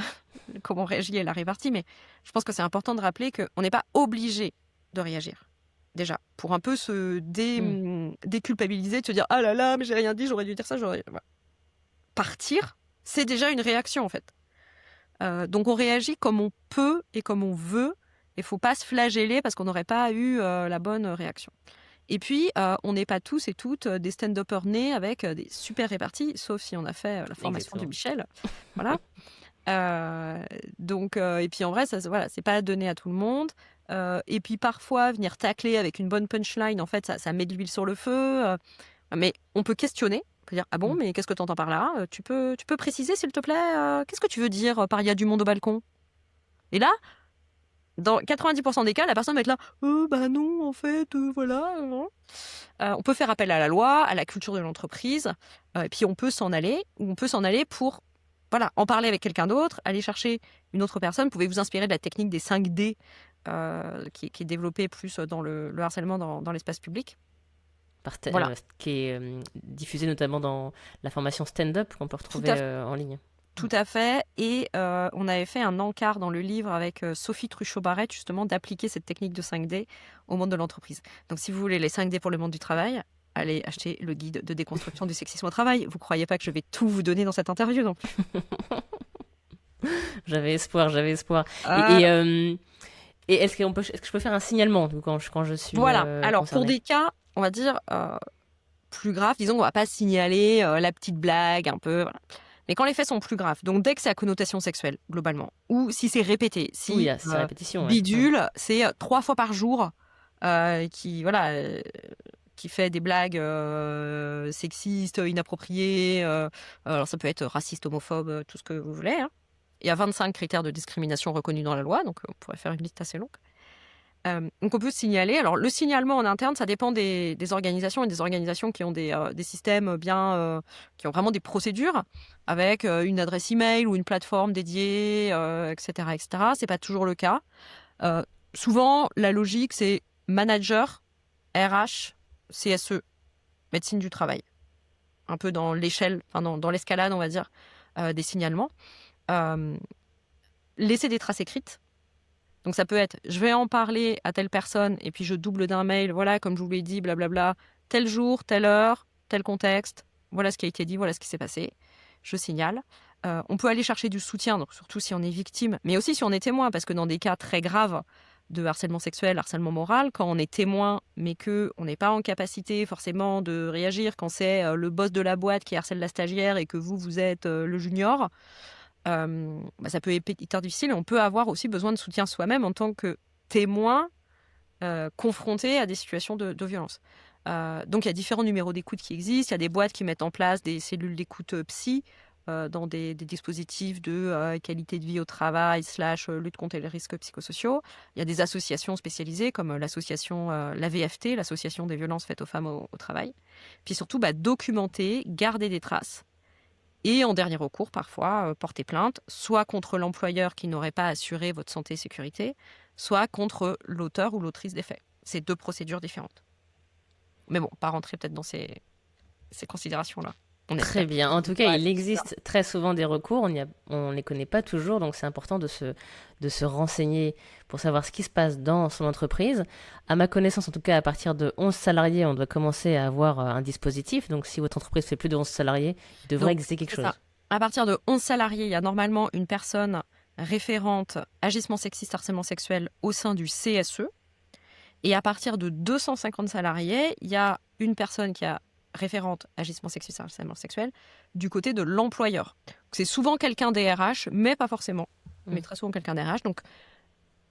comment on réagit à la répartie, mais je pense que c'est important de rappeler qu'on n'est pas obligé de réagir. Déjà, pour un peu se déculpabiliser, de se dire ah là là, mais j'ai rien dit, j'aurais dû dire ça, voilà. Partir, c'est déjà une réaction en fait. Donc on réagit comme on peut et comme on veut, et faut pas se flageller parce qu'on n'aurait pas eu la bonne réaction. Et puis, on n'est pas tous et toutes des stand-uppers nés avec des super réparties, sauf si on a fait la formation de Michel. Voilà. Et puis en vrai, ça, voilà, c'est pas donné à tout le monde. Et puis parfois, venir tacler avec une bonne punchline, en fait, ça met de l'huile sur le feu. Mais on peut questionner. On peut dire ah bon, mais qu'est-ce que tu entends par là ? Tu peux préciser, s'il te plaît qu'est-ce que tu veux dire par il y a du monde au balcon ? Et là, dans 90% des cas, la personne va être là non, en fait, voilà. On peut faire appel à la loi, à la culture de l'entreprise, et puis on peut s'en aller, ou on peut s'en aller pour en parler avec quelqu'un d'autre, aller chercher une autre personne. Vous pouvez vous inspirer de la technique des 5D qui est développée plus dans le harcèlement dans l'espace public. Voilà. Qui est diffusée notamment dans la formation stand-up qu'on peut retrouver en ligne. Tout à fait. Et on avait fait un encart dans le livre avec Sophie Truchot-Barrette, justement, d'appliquer cette technique de 5D au monde de l'entreprise. Donc, si vous voulez les 5D pour le monde du travail, allez acheter le guide de déconstruction du sexisme au travail. Vous ne croyez pas que je vais tout vous donner dans cette interview non plus. J'avais espoir. Et est-ce que je peux faire un signalement quand je suis Voilà. Alors, concernée. pour des cas, on va dire, plus graves, disons qu'on ne va pas signaler la petite blague un peu... Voilà. Mais quand les faits sont plus graves, donc dès que c'est à connotation sexuelle, globalement, ou si c'est répété, si répétition, Bidule, c'est 3 fois par jour qui fait des blagues sexistes, inappropriées, alors ça peut être raciste, homophobe, tout ce que vous voulez. Hein. Il y a 25 critères de discrimination reconnus dans la loi, donc on pourrait faire une liste assez longue. Donc on peut signaler. Alors le signalement en interne, ça dépend des organisations, et des organisations qui ont des systèmes bien, qui ont vraiment des procédures avec une adresse email ou une plateforme dédiée, etc., etc. C'est pas toujours le cas. Souvent, la logique, c'est manager, RH, CSE, médecine du travail. Un peu dans l'échelle, enfin dans l'escalade, on va dire, des signalements. Laisser des traces écrites. Donc ça peut être, je vais en parler à telle personne et puis je double d'un mail, voilà, comme je vous l'ai dit, blablabla, tel jour, telle heure, tel contexte, voilà ce qui a été dit, voilà ce qui s'est passé, je signale. On peut aller chercher du soutien, donc surtout si on est victime, mais aussi si on est témoin, parce que dans des cas très graves de harcèlement sexuel, harcèlement moral, quand on est témoin, mais qu'on n'est pas en capacité forcément de réagir, quand c'est le boss de la boîte qui harcèle la stagiaire et que vous êtes le junior, ça peut être hyper difficile et on peut avoir aussi besoin de soutien soi-même en tant que témoin confronté à des situations de violence. Donc il y a différents numéros d'écoute qui existent, il y a des boîtes qui mettent en place des cellules d'écoute psy dans des dispositifs de qualité de vie au travail / lutte contre les risques psychosociaux. Il y a des associations spécialisées comme l'association, la VFT, l'association des violences faites aux femmes au travail. Puis surtout, documenter, garder des traces. Et en dernier recours, parfois, porter plainte, soit contre l'employeur qui n'aurait pas assuré votre santé et sécurité, soit contre l'auteur ou l'autrice des faits. C'est 2 procédures différentes. Mais bon, pas rentrer peut-être dans ces considérations-là. Très bien. En tout cas, il existe très souvent des recours. On ne les connaît pas toujours, donc c'est important de se renseigner pour savoir ce qui se passe dans son entreprise. À ma connaissance, en tout cas, à partir de 11 salariés, on doit commencer à avoir un dispositif. Donc, si votre entreprise fait plus de 11 salariés, il devrait exister quelque chose. À partir de 11 salariés, il y a normalement une personne référente agissement sexiste, harcèlement sexuel au sein du CSE. Et à partir de 250 salariés, il y a une personne qui a référente agissement sexiste, harcèlement sexuel du côté de l'employeur. C'est souvent quelqu'un des RH, mais pas forcément. Mais très souvent quelqu'un des RH. Donc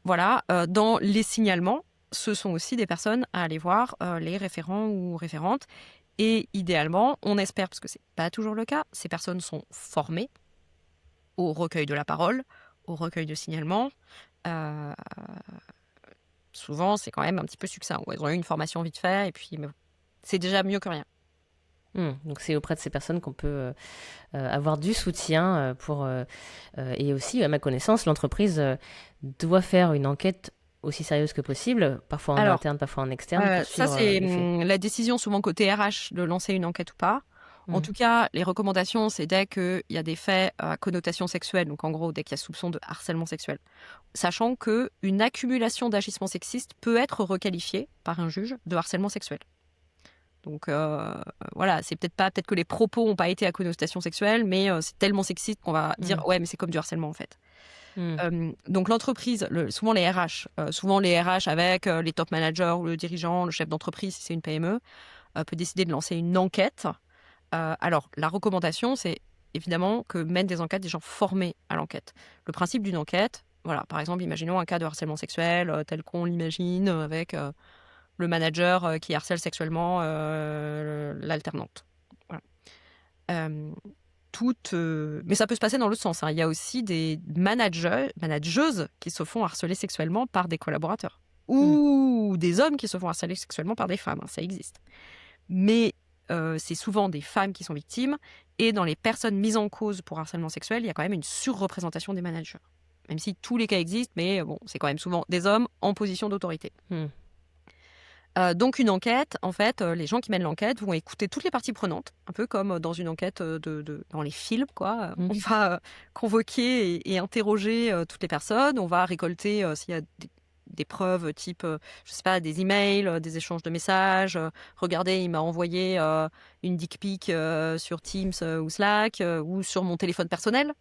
voilà, dans les signalements, ce sont aussi des personnes à aller voir, les référents ou référentes. Et idéalement, on espère, parce que c'est pas toujours le cas, ces personnes sont formées au recueil de la parole, au recueil de signalements. Souvent, c'est quand même un petit peu succinct. Elles ont eu une formation vite fait, et puis c'est déjà mieux que rien. Donc c'est auprès de ces personnes qu'on peut avoir du soutien et aussi, à ma connaissance, l'entreprise doit faire une enquête aussi sérieuse que possible, parfois en interne, parfois en externe. Ça, c'est la décision souvent côté RH de lancer une enquête ou pas. En tout cas, les recommandations, c'est dès qu'il y a des faits à connotation sexuelle, donc en gros, dès qu'il y a soupçon de harcèlement sexuel, sachant qu'une accumulation d'agissements sexistes peut être requalifiée par un juge de harcèlement sexuel. Donc voilà, c'est peut-être que les propos n'ont pas été à connotation sexuelle, mais c'est tellement sexiste qu'on va dire ouais, mais c'est comme du harcèlement en fait. Donc l'entreprise, souvent les RH avec les top managers ou le dirigeant, le chef d'entreprise, si c'est une PME, peut décider de lancer une enquête. Alors la recommandation, c'est évidemment que mènent des enquêtes des gens formés à l'enquête. Le principe d'une enquête, voilà, par exemple, imaginons un cas de harcèlement sexuel tel qu'on l'imagine avec le manager qui harcèle sexuellement l'alternante. Voilà. Mais ça peut se passer dans l'autre sens. Il y a aussi des manageuses qui se font harceler sexuellement par des collaborateurs. Ou des hommes qui se font harceler sexuellement par des femmes. Ça existe. Mais c'est souvent des femmes qui sont victimes. Et dans les personnes mises en cause pour harcèlement sexuel, il y a quand même une surreprésentation des managers. Même si tous les cas existent, mais bon, c'est quand même souvent des hommes en position d'autorité. Donc une enquête, en fait, les gens qui mènent l'enquête vont écouter toutes les parties prenantes, un peu comme dans une enquête dans les films, quoi. On va convoquer et interroger toutes les personnes, on va récolter s'il y a des preuves type, je sais pas, des emails, des échanges de messages. Regardez, il m'a envoyé une dick pic sur Teams ou Slack ou sur mon téléphone personnel,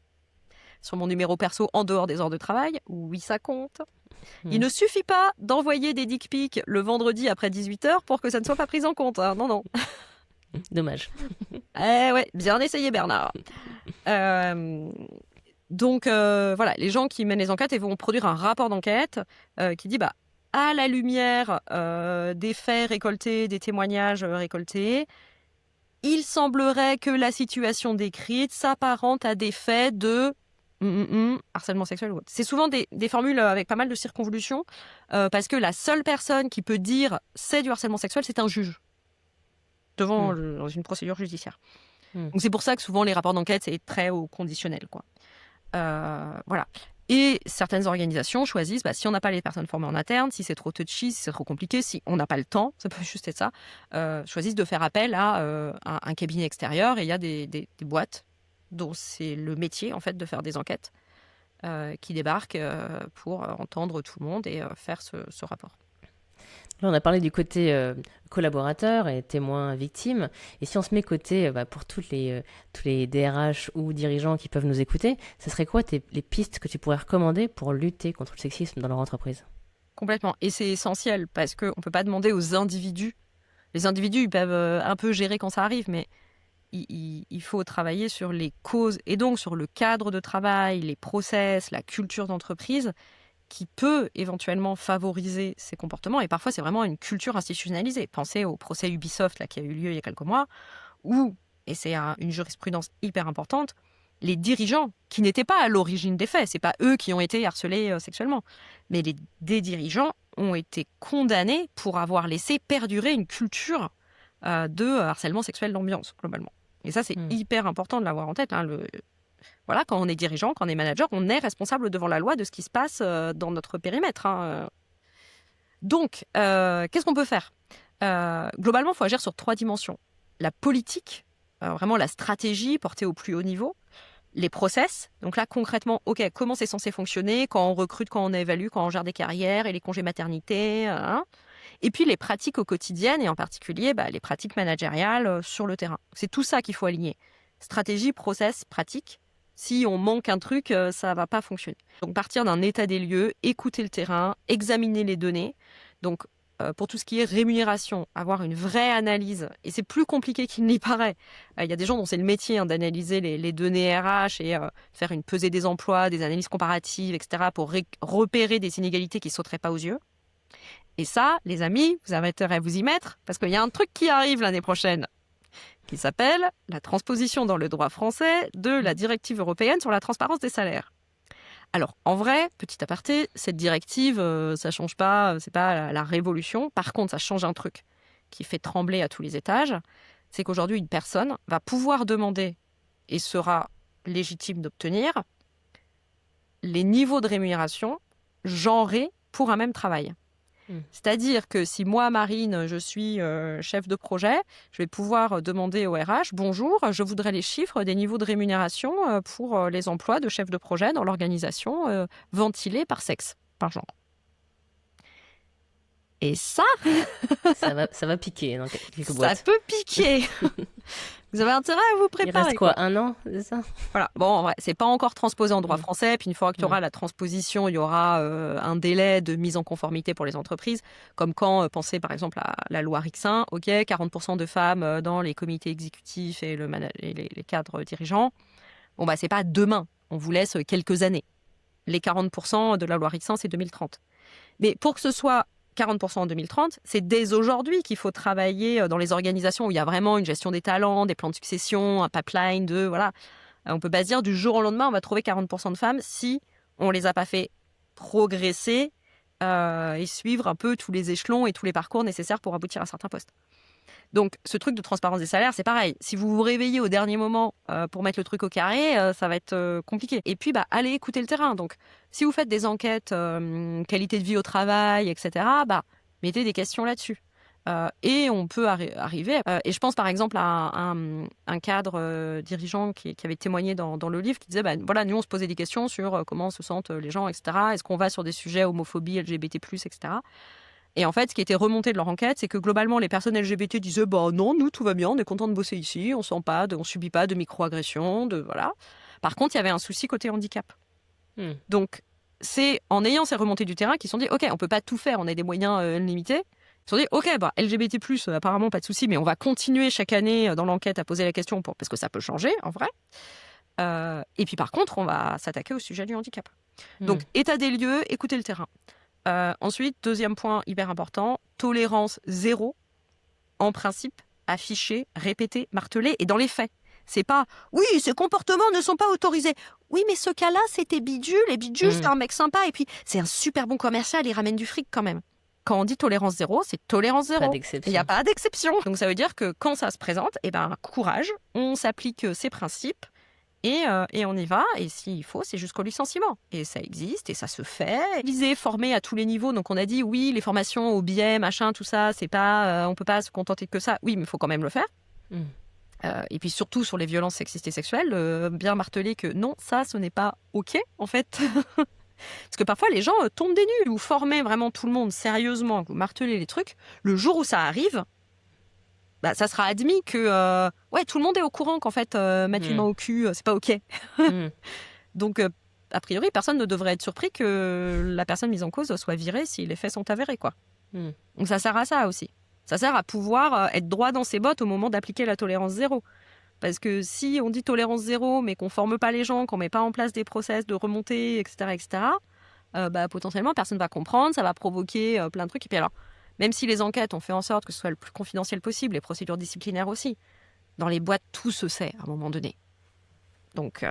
sur mon numéro perso en dehors des heures de travail. Oui, ça compte. Il ne suffit pas d'envoyer des dick pics le vendredi après 18h pour que ça ne soit pas pris en compte. Hein. Non. Dommage. Ouais, bien essayé Bernard. Donc voilà, les gens qui mènent les enquêtes, ils vont produire un rapport d'enquête qui dit à la lumière des faits récoltés, des témoignages récoltés, il semblerait que la situation décrite s'apparente à des faits de harcèlement sexuel ou autre. C'est souvent des formules avec pas mal de circonvolutions, parce que la seule personne qui peut dire c'est du harcèlement sexuel, c'est un juge dans une procédure judiciaire. Donc c'est pour ça que souvent les rapports d'enquête, c'est très au conditionnel, quoi. Voilà. Et certaines organisations choisissent, si on n'a pas les personnes formées en interne, si c'est trop touchy, si c'est trop compliqué, si on n'a pas le temps, ça peut juste être ça, choisissent de faire appel à un cabinet extérieur. Et il y a des boîtes dont c'est le métier, en fait, de faire des enquêtes qui débarquent pour entendre tout le monde et faire ce rapport. Là, on a parlé du côté collaborateur et témoin victime. Et si on se met côté pour tous les DRH ou dirigeants qui peuvent nous écouter, ce serait quoi les pistes que tu pourrais recommander pour lutter contre le sexisme dans leur entreprise ? Complètement. Et c'est essentiel parce qu'on ne peut pas demander aux individus. Les individus, ils peuvent un peu gérer quand ça arrive, mais il faut travailler sur les causes et donc sur le cadre de travail, les process, la culture d'entreprise qui peut éventuellement favoriser ces comportements. Et parfois, c'est vraiment une culture institutionnalisée. Pensez au procès Ubisoft là, qui a eu lieu il y a quelques mois, où, et c'est une jurisprudence hyper importante, les dirigeants, qui n'étaient pas à l'origine des faits, c'est pas eux qui ont été harcelés sexuellement, mais des dirigeants ont été condamnés pour avoir laissé perdurer une culture de harcèlement sexuel d'ambiance, globalement. Et ça, c'est hyper important de l'avoir en tête. Voilà, quand on est dirigeant, quand on est manager, on est responsable devant la loi de ce qui se passe dans notre périmètre. Donc, qu'est-ce qu'on peut faire ? Globalement, il faut agir sur 3 dimensions. La politique, vraiment la stratégie portée au plus haut niveau. Les process, donc là concrètement, comment c'est censé fonctionner quand on recrute, quand on évalue, quand on gère des carrières et les congés maternité. Et puis les pratiques au quotidien et en particulier les pratiques managériales sur le terrain. C'est tout ça qu'il faut aligner. Stratégie, process, pratique. Si on manque un truc, ça ne va pas fonctionner. Donc partir d'un état des lieux, écouter le terrain, examiner les données. Donc pour tout ce qui est rémunération, avoir une vraie analyse. Et c'est plus compliqué qu'il n'y paraît. Il y a des gens dont c'est le métier d'analyser les données RH et faire une pesée des emplois, des analyses comparatives, etc. pour repérer des inégalités qui ne sauteraient pas aux yeux. Et ça, les amis, vous avez intérêt à vous y mettre parce qu'il y a un truc qui arrive l'année prochaine qui s'appelle la transposition dans le droit français de la directive européenne sur la transparence des salaires. Alors, en vrai, petit aparté, cette directive, ça change pas, c'est pas la révolution. Par contre, ça change un truc qui fait trembler à tous les étages. C'est qu'aujourd'hui, une personne va pouvoir demander et sera légitime d'obtenir les niveaux de rémunération genrés pour un même travail. C'est-à-dire que si moi, Marine, je suis chef de projet, je vais pouvoir demander au RH « Bonjour, je voudrais les chiffres des niveaux de rémunération pour les emplois de chef de projet dans l'organisation ventilés par sexe, par genre. » Et ça... ça va piquer dans quelques boîtes. Ça peut piquer. Vous avez intérêt à vous préparer. Il reste quoi, 1 an, c'est ça ? Voilà. Bon, en vrai, c'est pas encore transposé en droit français. Puis une fois qu'il y aura la transposition, il y aura un délai de mise en conformité pour les entreprises. Comme quand, pensez par exemple à la loi Rixin, 40% de femmes dans les comités exécutifs et les cadres dirigeants. Bon, c'est pas demain. On vous laisse quelques années. Les 40% de la loi Rixin, c'est 2030. Mais pour que ce soit 40% en 2030, c'est dès aujourd'hui qu'il faut travailler dans les organisations où il y a vraiment une gestion des talents, des plans de succession, un pipeline voilà. On ne peut pas se dire du jour au lendemain, on va trouver 40% de femmes si on ne les a pas fait progresser et suivre un peu tous les échelons et tous les parcours nécessaires pour aboutir à certains postes. Donc, ce truc de transparence des salaires, c'est pareil. Si vous vous réveillez au dernier moment pour mettre le truc au carré, ça va être compliqué. Et puis, allez écouter le terrain. Donc, si vous faites des enquêtes qualité de vie au travail, etc., mettez des questions là-dessus. Et on peut arriver. Et je pense par exemple à un cadre dirigeant qui avait témoigné dans le livre qui disait voilà, nous on se posait des questions sur comment se sentent les gens, etc. Est-ce qu'on va sur des sujets homophobie, LGBT+, etc. Et en fait, ce qui était remonté de leur enquête, c'est que globalement, les personnes LGBT disaient non, nous tout va bien, on est content de bosser ici, on subit pas de microagressions, voilà. Par contre, il y avait un souci côté handicap. Donc, c'est en ayant ces remontées du terrain qu'ils se sont dit ok, on peut pas tout faire, on a des moyens limités. Ils se sont dit ok, LGBT+, apparemment pas de souci, mais on va continuer chaque année dans l'enquête à poser la question parce que ça peut changer en vrai. Et puis par contre, on va s'attaquer au sujet du handicap. Donc, état des lieux, écouter le terrain. Ensuite, deuxième point hyper important, tolérance zéro, en principe, affiché, répété, martelé, et dans les faits. C'est pas « Oui, ces comportements ne sont pas autorisés. Oui, mais ce cas-là, c'était bidule. Et bidule, c'est un mec sympa. Et puis, c'est un super bon commercial. Il ramène du fric quand même. » Quand on dit tolérance zéro, c'est tolérance zéro. Il n'y a pas d'exception. Donc, ça veut dire que quand ça se présente, courage, on s'applique ces principes et on y va. Et s'il faut, c'est jusqu'au licenciement. Et ça existe et ça se fait. Viser, former à tous les niveaux. Donc, on a dit oui, les formations au biais, machin, tout ça, c'est pas, on peut pas se contenter que ça. Oui, mais il faut quand même le faire. Et puis surtout sur les violences sexistes et sexuelles, bien marteler que non, ça, ce n'est pas OK, en fait. Parce que parfois, les gens tombent des nues. Vous formez vraiment tout le monde sérieusement, vous martelez les trucs. Le jour où ça arrive, ça sera admis que tout le monde est au courant qu'en fait, mettre une main au cul, c'est pas OK. Donc, a priori, personne ne devrait être surpris que la personne mise en cause soit virée si les faits sont avérés, quoi. Donc, ça sert à ça aussi. Ça sert à pouvoir être droit dans ses bottes au moment d'appliquer la tolérance zéro. Parce que si on dit tolérance zéro, mais qu'on ne forme pas les gens, qu'on ne met pas en place des process de remontée, etc., potentiellement, personne ne va comprendre, ça va provoquer plein de trucs. Et puis alors, même si les enquêtes ont fait en sorte que ce soit le plus confidentiel possible, les procédures disciplinaires aussi, dans les boîtes, tout se sait à un moment donné. Donc,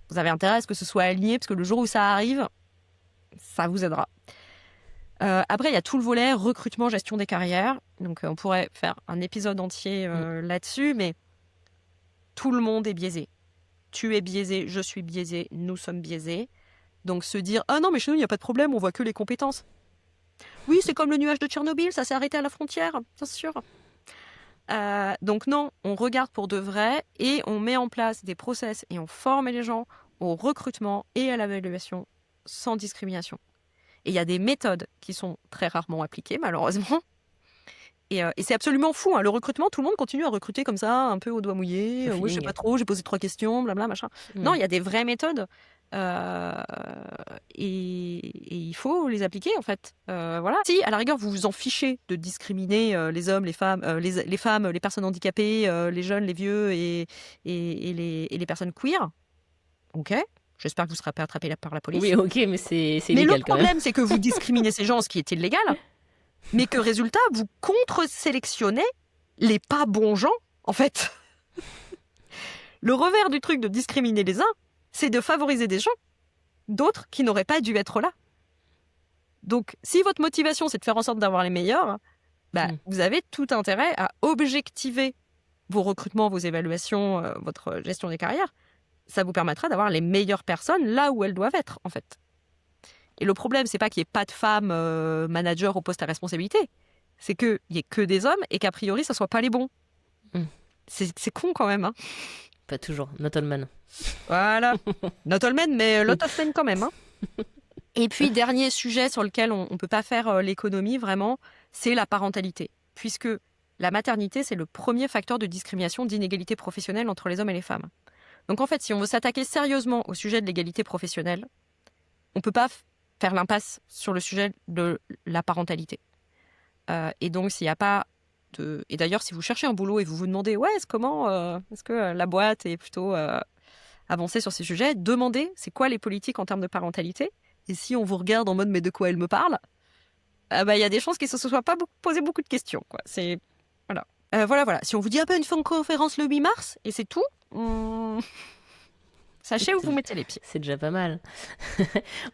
vous avez intérêt à ce que ce soit aligné, parce que le jour où ça arrive, ça vous aidera. Après, il y a tout le volet recrutement, gestion des carrières. Donc, on pourrait faire un épisode entier là-dessus, mais tout le monde est biaisé. Tu es biaisé, je suis biaisé, nous sommes biaisés. Donc, se dire « Ah non, mais chez nous, il n'y a pas de problème, on voit que les compétences. » Oui, c'est comme le nuage de Tchernobyl, ça s'est arrêté à la frontière, bien sûr. Donc non, on regarde pour de vrai et on met en place des process et on forme les gens au recrutement et à l'évaluation sans discrimination. Et il y a des méthodes qui sont très rarement appliquées, malheureusement. Et c'est absolument fou. Le recrutement, tout le monde continue à recruter comme ça, un peu au doigt mouillé. Oui, je sais pas trop, j'ai posé 3 questions, blabla, machin. Non, il y a des vraies méthodes. Et il faut les appliquer, en fait. Voilà. Si, à la rigueur, vous vous en fichez de discriminer les hommes, les femmes, les femmes, les personnes handicapées, les jeunes, les vieux et les personnes queer, ok. J'espère que vous ne serez pas attrapé par la police. Oui, ok, mais c'est illégal quand même. Mais le problème, c'est que vous discriminez ces gens, ce qui est illégal, mais que résultat, vous contre-sélectionnez les pas bons gens, en fait. Le revers du truc de discriminer les uns, c'est de favoriser des gens, d'autres qui n'auraient pas dû être là. Donc, si votre motivation, c'est de faire en sorte d'avoir les meilleurs, vous avez tout intérêt à objectiver vos recrutements, vos évaluations, votre gestion des carrières. Ça vous permettra d'avoir les meilleures personnes là où elles doivent être, en fait. Et le problème, c'est pas qu'il n'y ait pas de femmes managers au poste à responsabilité. C'est qu'il n'y ait que des hommes et qu'a priori, ça ne soit pas les bons. C'est con quand même. Pas toujours. Not all men. Voilà. Not all men, mais lot of men quand même. Et puis, dernier sujet sur lequel on ne peut pas faire l'économie, vraiment, c'est la parentalité. Puisque la maternité, c'est le premier facteur de discrimination, d'inégalité professionnelle entre les hommes et les femmes. Donc en fait, si on veut s'attaquer sérieusement au sujet de l'égalité professionnelle, on ne peut pas faire l'impasse sur le sujet de la parentalité. Et donc, s'il n'y a pas de... Et d'ailleurs, si vous cherchez un boulot et vous vous demandez est-ce que la boîte est plutôt avancée sur ces sujets, demandez c'est quoi les politiques en termes de parentalité. Et si on vous regarde en mode mais de quoi elle me parle, il y a des chances qu'il ne se soit pas posé beaucoup de questions, quoi. C'est... Voilà. Voilà. Si on vous dit une conférence le 8 mars et c'est tout... Sachez où vous mettez les pieds. C'est déjà pas mal.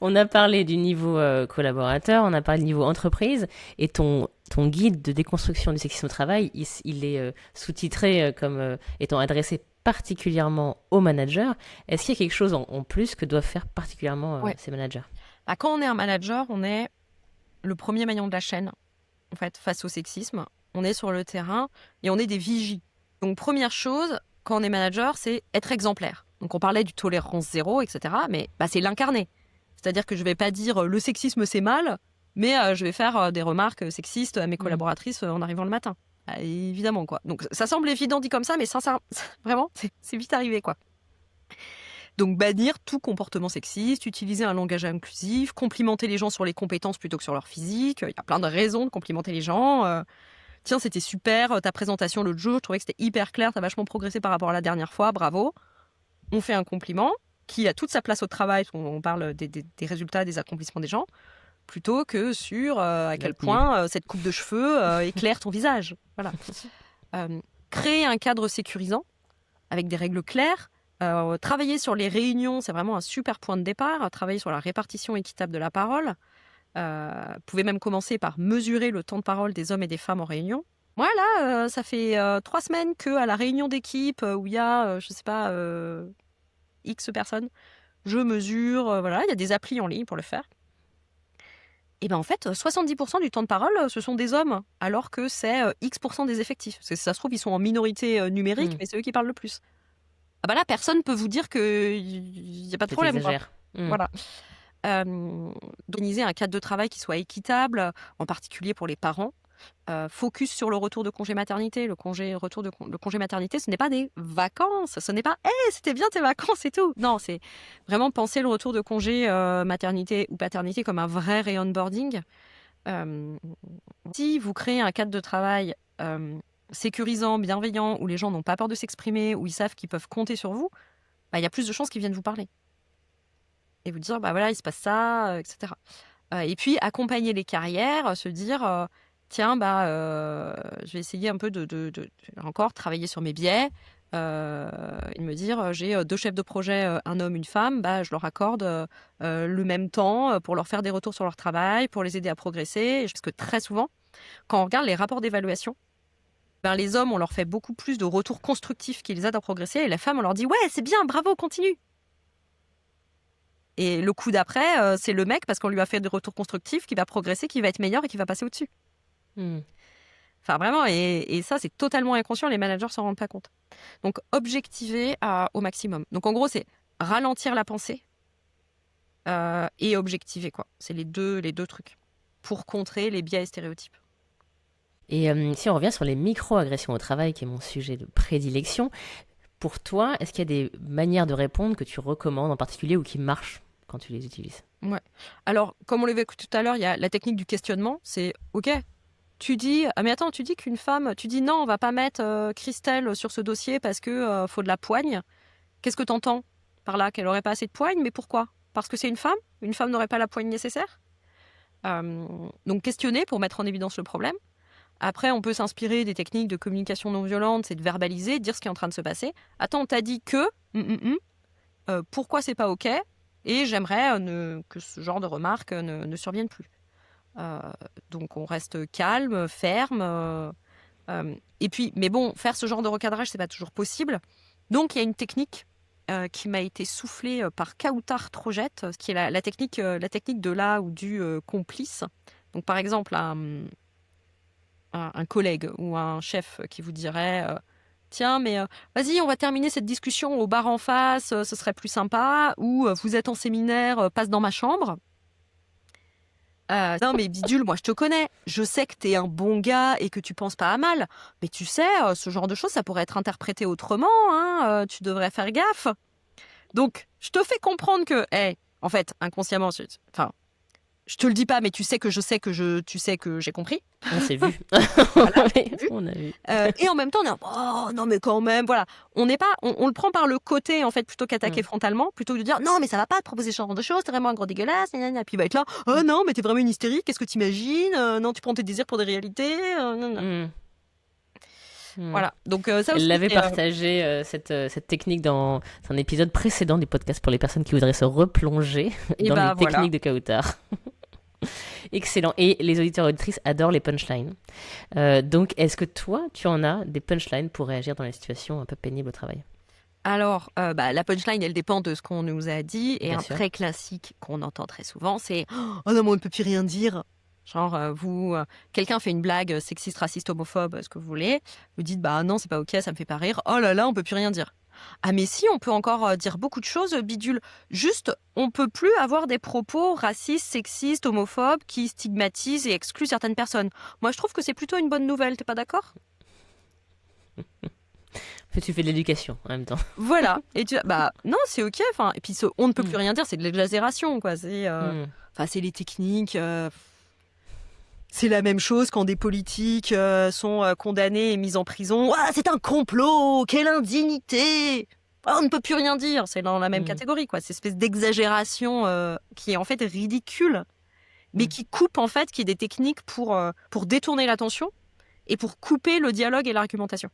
On a parlé du niveau collaborateur, on a parlé du niveau entreprise, et ton guide de déconstruction du sexisme au travail, il est sous-titré comme étant adressé particulièrement aux managers. Est-ce qu'il y a quelque chose en plus que doivent faire particulièrement ces managers ? Quand on est un manager, on est le premier maillon de la chaîne, en fait, face au sexisme. On est sur le terrain et on est des vigies. Donc, première chose, quand on est manager, c'est être exemplaire. Donc, on parlait du tolérance zéro, etc. Mais c'est l'incarner. C'est-à-dire que je ne vais pas dire le sexisme, c'est mal, mais je vais faire des remarques sexistes à mes collaboratrices en arrivant le matin. Évidemment, quoi. Donc, ça semble évident dit comme ça, mais ça vraiment, c'est vite arrivé, quoi. Donc, bannir tout comportement sexiste, utiliser un langage inclusif, complimenter les gens sur les compétences plutôt que sur leur physique. Il y a plein de raisons de complimenter les gens. Tiens, c'était super, ta présentation l'autre jour, je trouvais que c'était hyper clair, t'as vachement progressé par rapport à la dernière fois, bravo. On fait un compliment qui a toute sa place au travail, on parle des résultats, des accomplissements des gens, plutôt que sur à quel point cette coupe de cheveux éclaire ton visage. Voilà. Créer un cadre sécurisant. avec des règles claires. Travailler sur les réunions, c'est vraiment un super point de départ. Travailler sur la répartition équitable de la parole. Vous pouvez même commencer par mesurer le temps de parole des hommes et des femmes en réunion. Moi, là, ça fait 3 semaines qu'à la réunion d'équipe où il y a, je sais pas, X personnes, je mesure, voilà, il y a des applis en ligne pour le faire. Et ben en fait, 70% du temps de parole, ce sont des hommes, alors que c'est X% des effectifs. Parce que ça se trouve, ils sont en minorité numérique, mais c'est eux qui parlent le plus. Ah bah là, personne ne peut vous dire qu'il n'y a pas de problème. Voilà. D'organiser un cadre de travail qui soit équitable, en particulier pour les parents. Focus sur le retour de congé maternité. Le congé maternité, ce n'est pas des vacances. Ce n'est pas « Hey, c'était bien tes vacances et tout ». Non, c'est vraiment penser le retour de congé maternité ou paternité comme un vrai re-onboarding. Si vous créez un cadre de travail sécurisant, bienveillant, où les gens n'ont pas peur de s'exprimer, où ils savent qu'ils peuvent compter sur vous, il y a plus de chances qu'ils viennent vous parler. Et vous dire, bah voilà, il se passe ça, etc. Et puis, accompagner les carrières, se dire, tiens, je vais essayer un peu de encore travailler sur mes biais. Et me dire, j'ai 2 chefs de projet, un homme, une femme, je leur accorde le même temps pour leur faire des retours sur leur travail, pour les aider à progresser. Parce que très souvent, quand on regarde les rapports d'évaluation, les hommes, on leur fait beaucoup plus de retours constructifs qui les aident à progresser, et les femmes, on leur dit, ouais, c'est bien, bravo, continue. Et le coup d'après, c'est le mec, parce qu'on lui a fait des retours constructifs, qui va progresser, qui va être meilleur et qui va passer au-dessus. Enfin, vraiment, et ça, c'est totalement inconscient, les managers s'en rendent pas compte. Donc, objectiver au maximum. Donc, en gros, c'est ralentir la pensée et objectiver, quoi. C'est les deux trucs pour contrer les biais et stéréotypes. Et si on revient sur les micro-agressions au travail, qui est mon sujet de prédilection, pour toi, est-ce qu'il y a des manières de répondre que tu recommandes en particulier ou qui marchent quand tu les utilises ? Ouais. Alors, comme on l'avait vu tout à l'heure, il y a la technique du questionnement. C'est OK. Tu dis, mais attends, tu dis qu'une femme, tu dis non, on va pas mettre Christelle sur ce dossier parce que faut de la poigne. Qu'est-ce que t'entends par là? Qu'elle aurait pas assez de poigne, mais pourquoi? Parce que c'est une femme? Une femme n'aurait pas la poigne nécessaire? Donc, questionner pour mettre en évidence le problème. Après, on peut s'inspirer des techniques de communication non violente, c'est de verbaliser, de dire ce qui est en train de se passer. Attends, on t'a dit que, pourquoi c'est pas OK? Et j'aimerais que ce genre de remarques ne surviennent plus. Donc on reste calme, ferme. Et puis, mais bon, faire ce genre de recadrage, c'est pas toujours possible. Donc il y a une technique qui m'a été soufflée par Kautar Trojet, qui est la technique de là ou du complice. Donc par exemple, un collègue ou un chef qui vous dirait tiens, mais vas-y, on va terminer cette discussion au bar en face, ce serait plus sympa, ou vous êtes en séminaire, passe dans ma chambre. Non mais bidule, moi je te connais, je sais que t'es un bon gars et que tu penses pas à mal, mais tu sais, ce genre de choses, ça pourrait être interprété autrement, hein, tu devrais faire gaffe. Donc, je te fais comprendre que, en fait, inconsciemment, je te le dis pas, mais tu sais que tu sais que j'ai compris. On s'est vu. Voilà, on a vu. Et en même temps, on est oh non mais quand même, voilà. On n'est pas, on le prend par le côté en fait plutôt qu'attaquer frontalement, plutôt que de dire non mais ça va pas te proposer ce genre de choses, t'es vraiment un gros dégueulasse, puis il va être là, oh non mais t'es vraiment une hystérique, qu'est-ce que t'imagines, non tu prends tes désirs pour des réalités, Voilà. Donc ça aussi. Elle l'avait partagé cette technique dans un épisode précédent du podcast pour les personnes qui voudraient se replonger dans les techniques de Kautar. Excellent. Et les auditeurs et auditrices adorent les punchlines. Donc, est-ce que toi, tu en as des punchlines pour réagir dans les situations un peu pénibles au travail? Alors, la punchline, elle dépend de ce qu'on nous a dit. Et Bien sûr. très classique qu'on entend très souvent, c'est « Oh non, mais on ne peut plus rien dire !» Genre, quelqu'un fait une blague sexiste, raciste, homophobe, ce que vous voulez. Vous dites « Bah non, c'est pas OK, ça me fait pas rire. Oh là là, on peut plus rien dire. » Ah mais si, on peut encore dire beaucoup de choses, bidule. Juste, on peut plus avoir des propos racistes, sexistes, homophobes qui stigmatisent et excluent certaines personnes. Moi, je trouve que c'est plutôt une bonne nouvelle, t'es pas d'accord ? Tu fais de l'éducation en même temps. Voilà. Et non, c'est OK. Et puis, on ne peut plus rien dire, c'est de l'exagération, quoi. C'est les techniques. C'est la même chose quand des politiques sont condamnés et mis en prison. Ah, c'est un complot, quelle indignité! On ne peut plus rien dire. C'est dans la même catégorie, quoi. Cette espèce d'exagération qui est en fait ridicule, mais qui coupe en fait, qui est des techniques pour détourner l'attention et pour couper le dialogue et l'argumentation.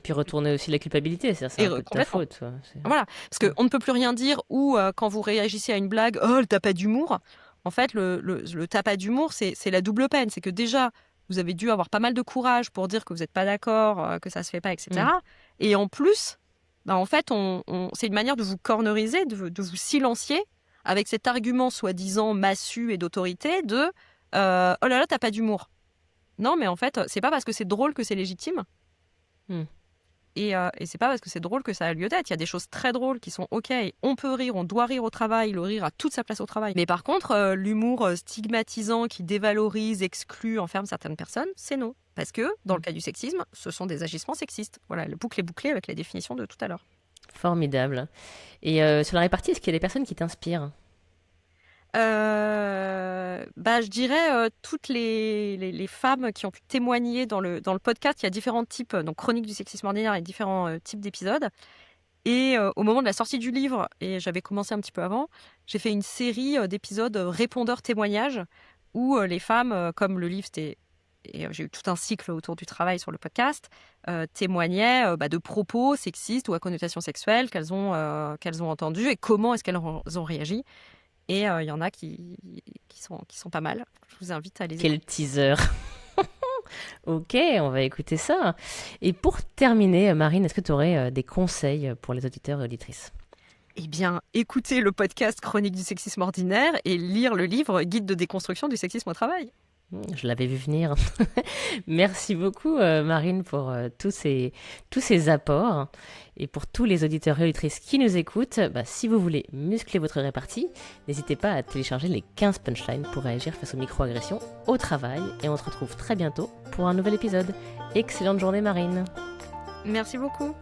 Puis retourner aussi la culpabilité, c'est un peu de ta faute. Voilà, parce qu'on ne peut plus rien dire, ou quand vous réagissez à une blague, oh, le t'as pas d'humour. En fait, le t'as pas d'humour, c'est la double peine. C'est que déjà, vous avez dû avoir pas mal de courage pour dire que vous n'êtes pas d'accord, que ça se fait pas, etc. Et en plus, en fait, c'est une manière de vous corneriser, de vous silencier avec cet argument soi-disant massu et d'autorité de oh là là, t'as pas d'humour. Non, mais en fait, c'est pas parce que c'est drôle que c'est légitime. Et c'est pas parce que c'est drôle que ça a lieu d'être. Il y a des choses très drôles qui sont OK. On peut rire, on doit rire au travail. Le rire a toute sa place au travail. Mais par contre, l'humour stigmatisant qui dévalorise, exclut, enferme certaines personnes, c'est non. Parce que, dans le cas du sexisme, ce sont des agissements sexistes. Voilà, le boucle est bouclé avec la définition de tout à l'heure. Formidable. Et sur la répartie, est-ce qu'il y a des personnes qui t'inspirent ? Je dirais toutes les femmes qui ont pu témoigner dans le podcast. Il y a différents types, donc Chronique du sexisme ordinaire, et différents types d'épisodes. Et au moment de la sortie du livre, et j'avais commencé un petit peu avant, j'ai fait une série d'épisodes répondeurs témoignages où les femmes, comme le livre, et j'ai eu tout un cycle autour du travail sur le podcast, témoignaient de propos sexistes ou à connotation sexuelle qu'elles ont entendus et comment est-ce qu'elles ont réagi. Et il y en a qui sont pas mal. Je vous invite à les écouter. Quel teaser. Ok, on va écouter ça. Et pour terminer, Marine, est-ce que tu aurais des conseils pour les auditeurs et auditrices ? Eh bien, écoutez le podcast Chronique du sexisme ordinaire et lire le livre Guide de déconstruction du sexisme au travail. Je l'avais vu venir. Merci beaucoup, Marine, pour tous ces apports. Et pour tous les auditeurs et auditrices qui nous écoutent, si vous voulez muscler votre répartie, n'hésitez pas à télécharger les 15 punchlines pour réagir face aux micro-agressions au travail. Et on se retrouve très bientôt pour un nouvel épisode. Excellente journée, Marine. Merci beaucoup.